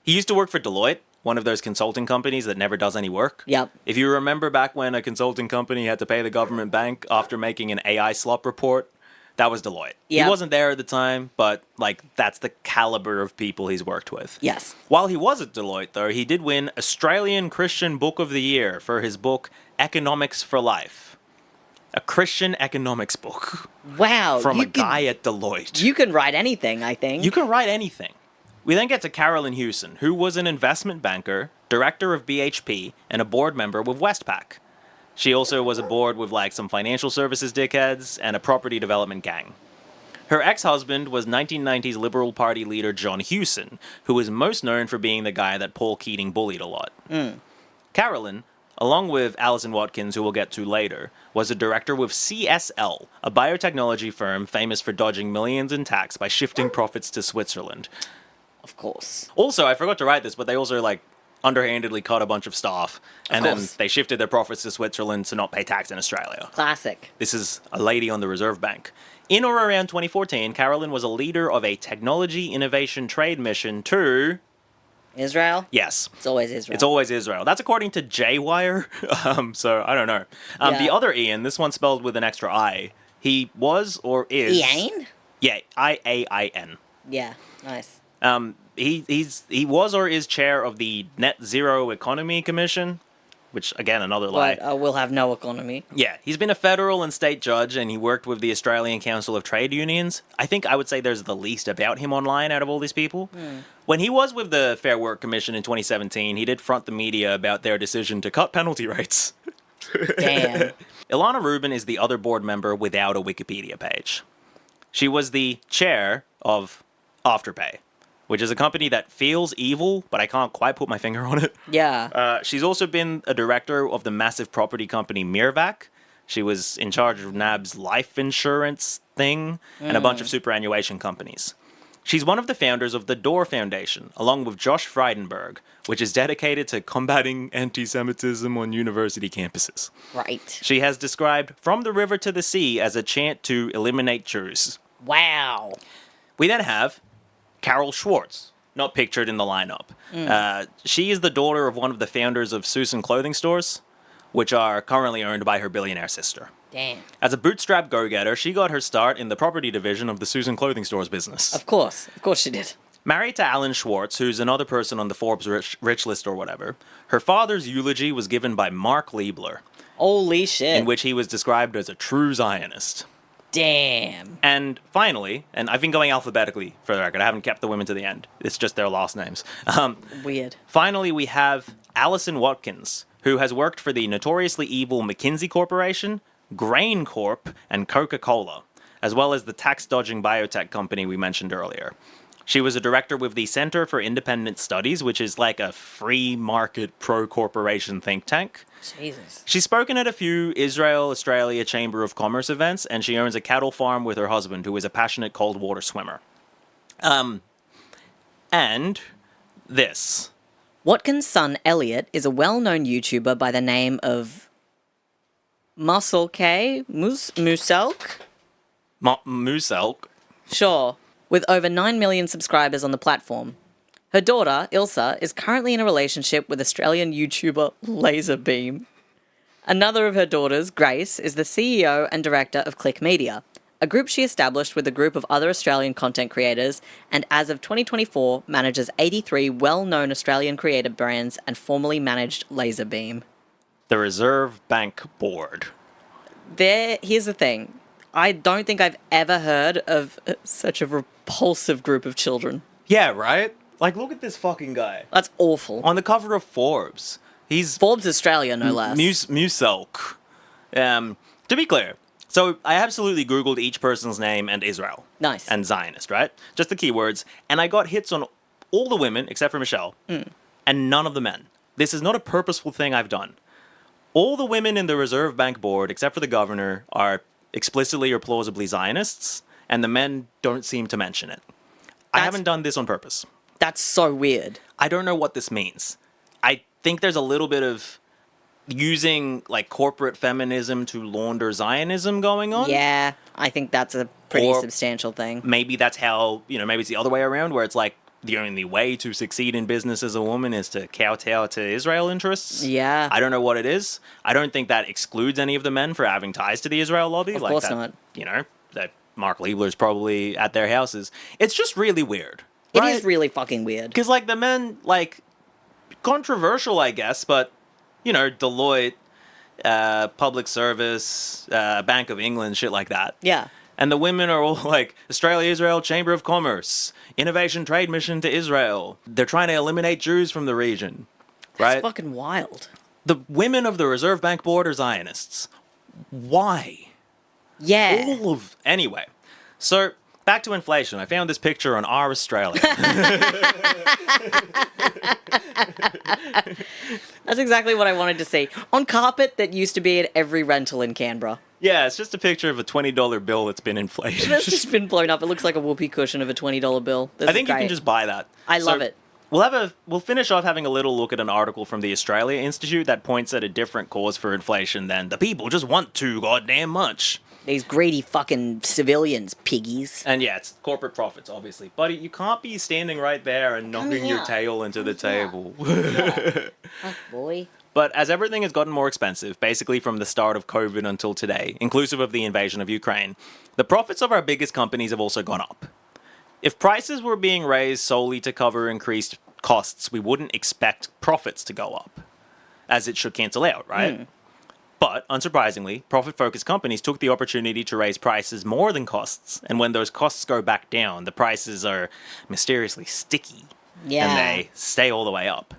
He used to work for Deloitte, one of those consulting companies that never does any work. Yep. If you remember back when a consulting company had to pay the government bank after making an AI slop report, that was Deloitte. Yep. He wasn't there at the time, but, that's the caliber of people he's worked with. Yes. While he was at Deloitte, though, he did win Australian Christian Book of the Year for his book, Economics for Life. A Christian economics book Wow. from you a guy at Deloitte. You can write anything, I think. You can write anything. We then get to Carolyn Hewson, who was an investment banker, director of BHP, and a board member with Westpac. She also was aboard with some financial services dickheads and a property development gang. Her ex-husband was 1990s Liberal Party leader John Hewson, who was most known for being the guy that Paul Keating bullied a lot. Carolyn, along with Alison Watkins, who we'll get to later, was a director with CSL, a biotechnology firm famous for dodging millions in tax by shifting profits to Switzerland. Of course. Also, I forgot to write this, but they also, underhandedly cut a bunch of staff, and then course. they shifted their profits to Switzerland to not pay tax in Australia. Classic. This is a lady on the Reserve Bank. In or around 2014, Carolyn was a leader of a technology innovation trade mission to... Israel? Yes. It's always Israel. It's always Israel. That's according to J-Wire, so I don't know. Yeah. The other Ian, this one spelled with an extra I, he was or is... Ian? Yeah, I-A-I-N. Yeah, nice. He was or is chair of the Net Zero Economy Commission, which, again, another lie. But we'll have no economy. Yeah, he's been a federal and state judge, and he worked with the Australian Council of Trade Unions. I would say there's the least about him online out of all these people. When he was with the Fair Work Commission in 2017, he did front the media about their decision to cut penalty rates. Damn. Ilana Rubin is the other board member without a Wikipedia page. She was the chair of Afterpay, which is a company that feels evil, but I can't quite put my finger on it. Yeah. She's also been a director of the massive property company Mirvac. She was in charge of NAB's life insurance thing and a bunch of superannuation companies. She's one of the founders of the Door Foundation, along with Josh Frydenberg, which is dedicated to combating anti-Semitism on university campuses. Right. She has described From the River to the Sea as a chant to eliminate Jews. Wow. We then have Carol Schwartz, not pictured in the lineup. She is the daughter of one of the founders of Susan clothing stores, which are currently owned by her billionaire sister. Damn. As a bootstrap go-getter, she got her start in the property division of the Susan clothing stores business. Of course she did. Married to Alan Schwartz, who's another person on the Forbes rich list or whatever, her father's eulogy was given by Mark Liebler, Holy shit. in which he was described as a true Zionist. Damn. And finally, and I've been going alphabetically for the record, I haven't kept the women to the end. It's just their last names. Weird. Finally, we have Alison Watkins, who has worked for the notoriously evil McKinsey Corporation, Grain Corp, and Coca-Cola, as well as the tax-dodging biotech company we mentioned earlier. She was a director with the Center for Independent Studies, which is like a free market pro-corporation think tank. Jesus. She's spoken at a few Israel-Australia Chamber of Commerce events, and she owns a cattle farm with her husband, who is a passionate cold water swimmer. And this. Watkins' son Elliot is a well-known YouTuber by the name of Muselk. Muselk. Sure. With over 9 million subscribers on the platform. Her daughter, Ilsa, is currently in a relationship with Australian YouTuber Laserbeam. Another of her daughters, Grace, is the CEO and director of Click Media, a group she established with a group of other Australian content creators, and as of 2024 manages 83 well-known Australian creative brands and formerly managed Laserbeam. The Reserve Bank Board. Here's the thing. I don't think I've ever heard of such a repulsive group of children. Yeah, right? Like, look at this fucking guy. That's awful. On the cover of Forbes. He's Forbes Australia, no less. Muselk. To be clear, so I absolutely Googled each person's name and Israel. Nice. And Zionist, right? Just the keywords. And I got hits on all the women, except for Michelle, and none of the men. This is not a purposeful thing I've done. All the women in the Reserve Bank Board, except for the governor, are explicitly or plausibly Zionists, and the men don't seem to mention it. I haven't done this on purpose. That's so weird. I don't know what this means. I think there's a little bit of using like corporate feminism to launder Zionism going on. Yeah, I think that's a pretty Or substantial thing. Maybe that's how, maybe it's the other way around where it's like the only way to succeed in business as a woman is to kowtow to Israel interests. Yeah. I don't know what it is. I don't think that excludes any of the men for having ties to the Israel lobby. Of like course that, not. That Mark Liebler's probably at their houses. It's just really weird. It right? is really fucking weird. Because, like, the men, like, controversial, I guess, but, Deloitte, Public Service, Bank of England, shit like that. Yeah. And the women are all like, Australia, Israel, Chamber of Commerce, Innovation Trade Mission to Israel. They're trying to eliminate Jews from the region, right? That's fucking wild. The women of the Reserve Bank Board are Zionists. Why? Yeah. Anyway, so back to inflation. I found this picture on Our Australia. That's exactly what I wanted to see. On carpet that used to be at every rental in Canberra. Yeah, it's just a picture of a $20 bill that's been inflated. That's just been blown up. It looks like a whoopee cushion of a $20 bill. This I think is you great. can just buy that. I love it. We'll finish off having a little look at an article from the Australia Institute that points at a different cause for inflation than the people just want too goddamn much. These greedy fucking civilians, piggies. And yeah, it's corporate profits, obviously. Buddy, you can't be standing right there and knocking your tail into the table. Fuck, boy. But as everything has gotten more expensive, basically from the start of COVID until today, inclusive of the invasion of Ukraine, the profits of our biggest companies have also gone up. If prices were being raised solely to cover increased costs, we wouldn't expect profits to go up, as it should cancel out, right? But, unsurprisingly, profit-focused companies took the opportunity to raise prices more than costs, and when those costs go back down, the prices are mysteriously sticky, Yeah. and they stay all the way up.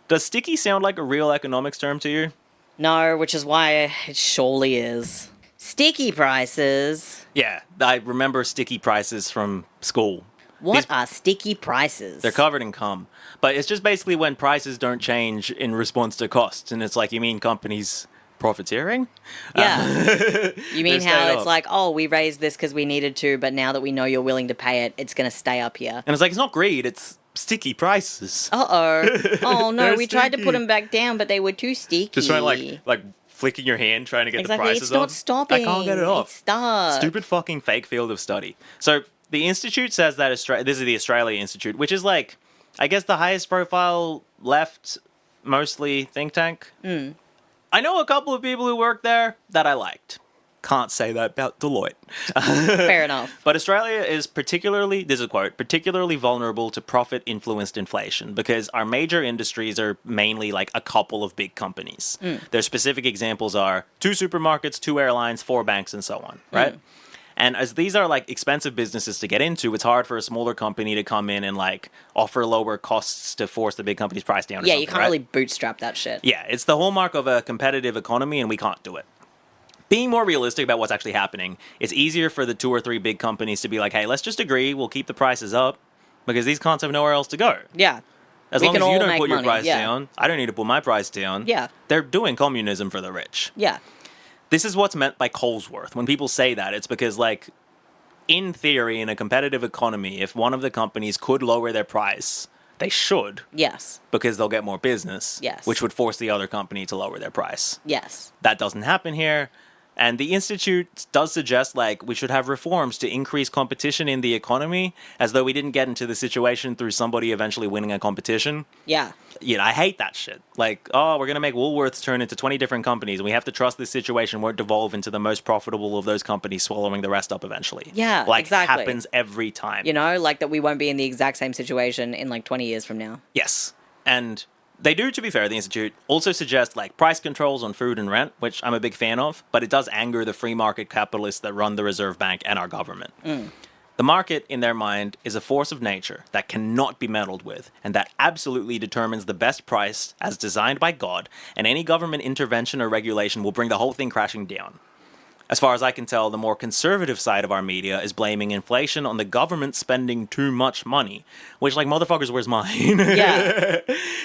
Does sticky sound like a real economics term to you? No, which is why it surely is. Sticky prices. Yeah, I remember sticky prices from school. What are sticky prices? They're covered in cum. But it's just basically when prices don't change in response to costs. And it's like, you mean companies profiteering? Yeah. You mean They're how staying it's up. like, oh, we raised this because we needed to, but now that we know you're willing to pay it, it's going to stay up here. And it's like, it's not greed, it's sticky prices. Uh-oh. Oh, no, They're we tried to put sticky. them back down, but they were too sticky. Just trying to like flicking your hand trying to get Exactly, the prices it's not up. stopping. I can't get it off. It's stuck. Stupid fucking fake field of study. So the institute says that this is the Australia Institute, which is like, I guess the highest profile left, mostly think tank. I know a couple of people who work there that I liked. Can't say that about Deloitte. Fair enough. But Australia is particularly, this is a quote, particularly vulnerable to profit-influenced inflation because our major industries are mainly like a couple of big companies. Their specific examples are 2 supermarkets, 2 airlines, 4 banks, and so on, right? And as these are like expensive businesses to get into, it's hard for a smaller company to come in and like offer lower costs to force the big company's price down. Or Yeah, something, you can't right? really bootstrap that shit. Yeah, it's the hallmark of a competitive economy, and we can't do it. Being more realistic about what's actually happening, it's easier for the 2 or 3 big companies to be like, hey, let's just agree, we'll keep the prices up, because these cons have nowhere else to go. Yeah. As We long can as you all don't make put your money, price yeah. down, I don't need to put my price down. Yeah. They're doing communism for the rich. Yeah. This is what's meant by Colesworth. When people say that, it's because, like, in theory, in a competitive economy, if one of the companies could lower their price, they should, Yes. because they'll get more business, Yes. which would force the other company to lower their price. Yes. That doesn't happen here. And the Institute does suggest, like, we should have reforms to increase competition in the economy, as though we didn't get into the situation through somebody eventually winning a competition. Yeah. You know, I hate that shit. Like, oh, we're going to make Woolworths turn into 20 different companies, and we have to trust this situation won't devolve into the most profitable of those companies swallowing the rest up eventually. Yeah, like, exactly. happens every time. You know, like that we won't be in the exact same situation in like 20 years from now. Yes. And they do, to be fair, the Institute also suggest like price controls on food and rent, which I'm a big fan of, but it does anger the free market capitalists that run the Reserve Bank and our government. The market, in their mind, is a force of nature that cannot be meddled with, and that absolutely determines the best price as designed by God, and any government intervention or regulation will bring the whole thing crashing down. As far as I can tell, the more conservative side of our media is blaming inflation on the government spending too much money, which, like, motherfuckers, where's mine? Yeah.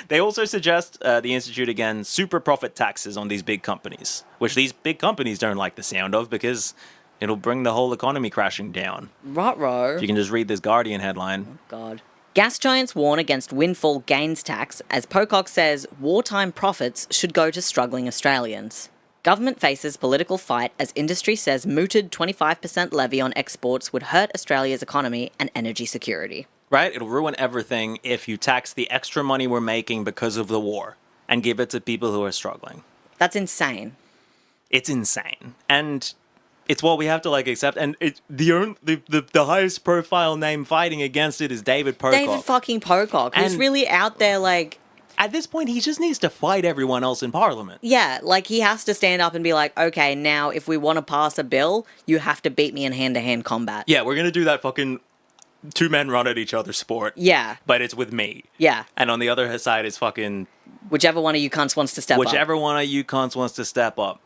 They also suggest, the Institute again, super profit taxes on these big companies, which these big companies don't like the sound of because it'll bring the whole economy crashing down. Ruh-roh. You can just read this Guardian headline. God. Gas giants warn against windfall gains tax as Pocock says wartime profits should go to struggling Australians. Government faces political fight as industry says mooted 25% levy on exports would hurt Australia's economy and energy security. Right? It'll ruin everything if you tax the extra money we're making because of the war and give it to people who are struggling. That's insane. It's insane. And it's what we have to, like, accept. And the highest profile name fighting against it is David Pocock. David fucking Pocock, who's And- really out there like, At this point, he just needs to fight everyone else in Parliament. yeah, like he has to stand up and be like, okay, now if we want to pass a bill, you have to beat me in hand-to-hand combat. Yeah, we're going to do that fucking 2 men run at each other sport. Yeah, But it's with me. yeah. And on the other side is fucking Whichever one of you cunts wants to step up. whichever one of you cunts wants to step up.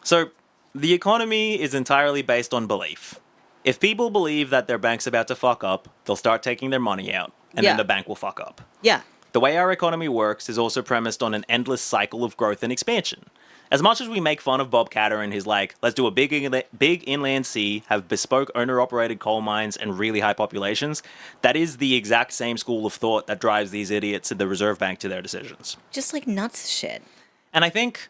So, the economy is entirely based on belief. If people believe that their bank's about to fuck up, they'll start taking their money out, and Yeah. then the bank will fuck up. Yeah, The way our economy works is also premised on an endless cycle of growth and expansion. As much as we make fun of Bob Catter and his let's do a big inland sea, have bespoke owner-operated coal mines and really high populations, that is the exact same school of thought that drives these idiots at the Reserve Bank to their decisions. just like nuts shit. And I think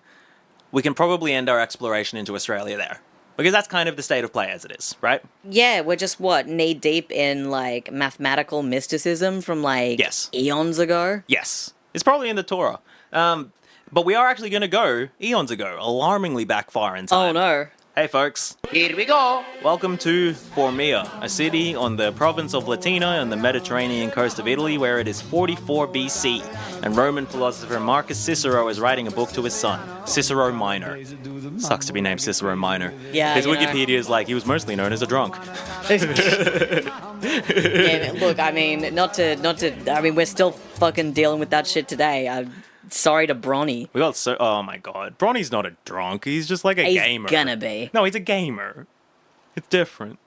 we can probably end our exploration into Australia there. Because that's kind of the state of play as it is, right? Yeah, we're just knee deep in like mathematical mysticism from like Yes. eons ago. Yes. It's probably in the Torah. But we are actually going to go eons ago, alarmingly back far in time. Oh no. Hey folks. Here we go. Welcome to Formia, a city on the province of Latina on the Mediterranean coast of Italy where it is 44 BC, and Roman philosopher Marcus Cicero is writing a book to his son, Cicero Minor. Sucks to be named Cicero Minor. Yeah, His you know. Wikipedia is like, he was mostly known as a drunk. Yeah, look, I mean, I mean, we're still fucking dealing with that shit today. I'm sorry to Bronny. We got so, oh my god. Bronny's not a drunk, he's just like a He's gamer. gonna be. No, he's a gamer. It's different.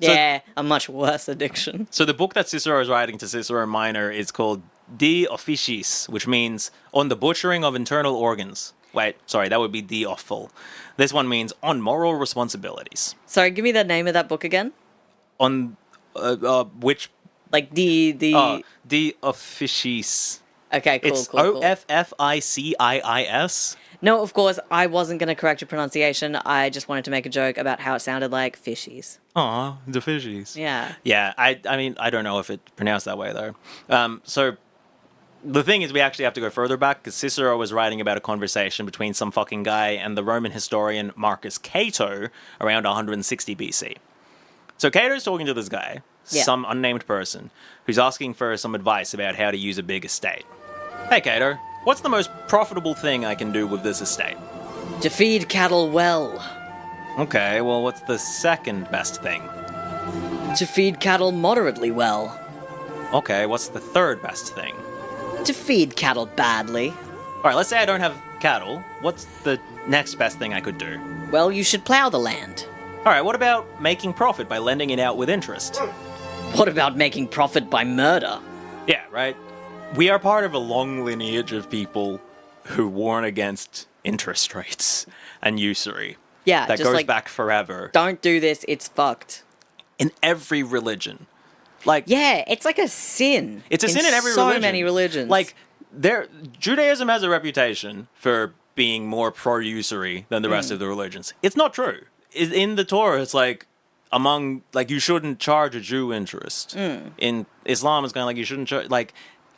Yeah, a much worse addiction. So the book that Cicero is writing to Cicero Minor is called De Officiis, which means On the Butchering of Internal Organs. Wait, sorry, that would be De Offal. This one means On Moral Responsibilities. Sorry, give me the name of that book again. On which... Like De Officiis. Okay, cool, It's cool. Officiis. No, of course, I wasn't going to correct your pronunciation. I just wanted to make a joke about how it sounded like fishies. Aw, the fishies. Yeah. Yeah, I mean, I don't know if it's pronounced that way, though. So, the thing is, we actually have to go further back, because Cicero was writing about a conversation between some fucking guy and the Roman historian Marcus Cato around 160 BC. So, Cato's talking to this guy, some unnamed person, who's asking for some advice about how to use a big estate. Hey, Cato, what's the most profitable thing I can do with this estate? To feed cattle well. Okay, well, what's the second best thing? To feed cattle moderately well. Okay, what's the third best thing? To feed cattle badly. All right, let's say I don't have cattle. What's the next best thing I could do? Well, you should plow the land. All right, what about making profit by lending it out with interest? What about making profit by murder? Yeah, right. We are part of a long lineage of people who warn against interest rates and usury. Yeah, that just goes like, back forever. Don't do this, it's fucked. In every religion. Like, yeah, it's like a sin. It's a sin in every so religion. many religions. Like, Judaism has a reputation for being more pro-usury than the rest of the religions. It's not true. In the Torah, it's like, you shouldn't charge a Jew interest. In Islam, it's kind of like you shouldn't charge, like,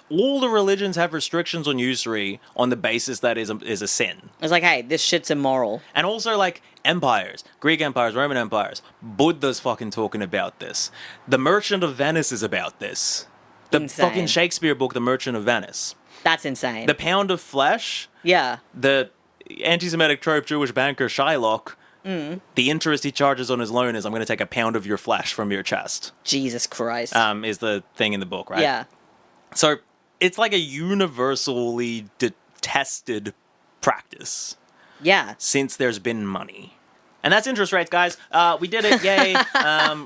all the religions have restrictions on usury on the basis that is a sin. It's like, hey, this shit's immoral. And also, like, empires, Greek empires, Roman empires, Buddha's fucking talking about this. The Merchant of Venice is about this. The Insane. fucking Shakespeare book, The Merchant of Venice. That's insane. The pound of flesh, yeah. the anti-Semitic trope Jewish banker Shylock, the interest he charges on his loan is, I'm going to take a pound of your flesh from your chest. Jesus Christ. Is the thing in the book, right? Yeah. So it's like a universally detested practice. Yeah. Since there's been money. And that's interest rates, guys. We did it. Yay.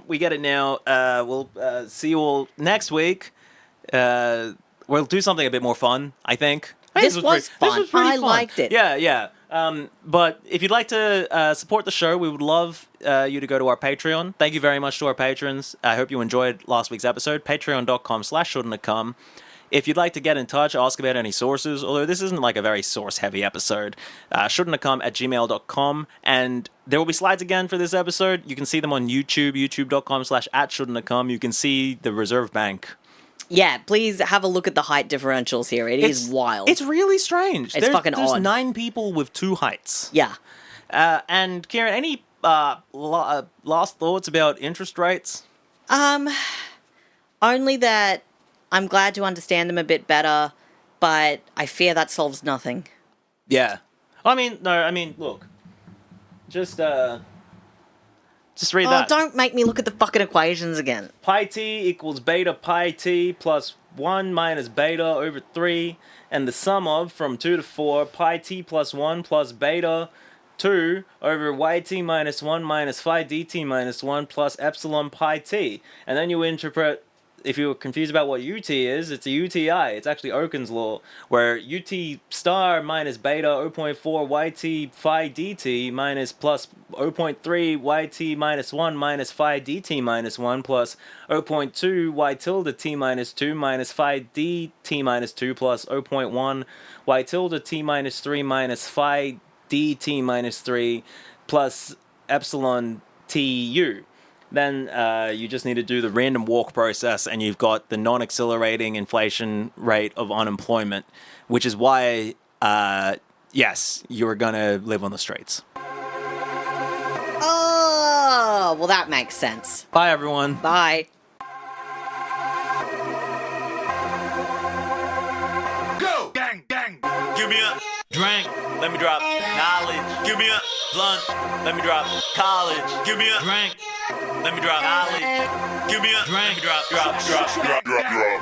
We get it now. We'll see you all next week. We'll do something a bit more fun, I think. This was fun. This was pretty I fun. liked it. Yeah. But if you'd like to support the show, we would love you to go to our Patreon. Thank you very much to our patrons. I hope you enjoyed last week's episode. Patreon.com/shouldntacome. If you'd like to get in touch, ask about any sources, although this isn't like a very source-heavy episode, shouldntacome@gmail.com, and there will be slides again for this episode. You can see them on YouTube, youtube.com/@shouldntacome. You can see the Reserve Bank. Yeah, please have a look at the height differentials here. It's wild. It's really strange. It's fucking There's odd. 9 people with 2 heights. Yeah. And Kieran, any last thoughts about interest rates? Only that I'm glad to understand them a bit better, but I fear that solves nothing. Yeah. Look. Just read that. Don't make me look at the fucking equations again. Pi t equals beta pi t plus 1 minus beta over 3, and the sum of, from 2 to 4, pi t plus 1 plus beta 2 over yt minus 1 minus phi dt minus 1 plus epsilon pi t. And then you interpret, if you're confused about what ut is, it's a UTI. It's actually Oken's law, where ut star minus beta 0.4 yt phi dt minus plus 0.3 yt minus 1 minus phi dt minus 1 plus 0.2 y tilde t minus 2 minus phi dt minus 2 plus 0.1 y tilde t minus 3 minus phi dt minus 3 plus epsilon tu. Then you just need to do the random walk process, and you've got the non-accelerating inflation rate of unemployment, which is why, yes, you're going to live on the streets. Oh, well, that makes sense. Bye, everyone. Bye. Go! Gang, gang! Give me a drink, let me drop knowledge. Give me a blunt, let me drop college. Give me a drink, Let me drop. Ollie. Give me a drink. Drop.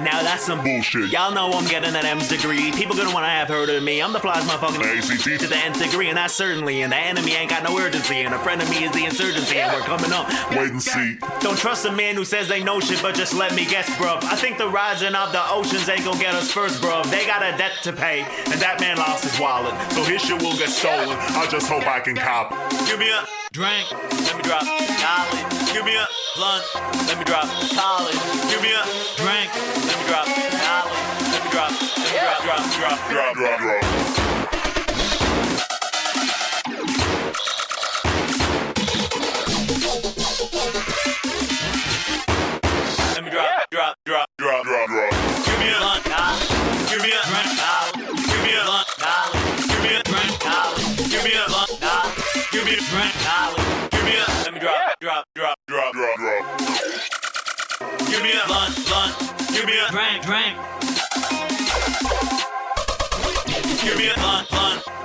Now that's some bullshit. Y'all know I'm getting an M's degree. People gonna wanna have heard of me. I'm the flies motherfucking ACT to the nth degree, and that's certainly. And the enemy ain't got no urgency, and a friend of me is the insurgency, and we're coming up. Wait and see. Don't trust a man who says they know shit, but just let me guess, bruv. I think the rising of the oceans ain't gonna get us first, bruv. They got a debt to pay, and that man lost his wallet, so his shit will get stolen. I just hope I can cop. Give me a drink. Let me drop. Knowledge. Give me a blunt. Let me drop. College. Give me a drink. Let me drop. Knowledge. Let me drop. Let me drop. Let me drop. Give me a blunt. Knowledge. Give me a drink. Knowledge. Give me a blunt. Knowledge. Give me a drink. Knowledge. Give me a blunt. Knowledge. Give me a drink. Knowledge. Give me a. Let me drop. Give me a blunt. Give me a drink. Give me a blunt.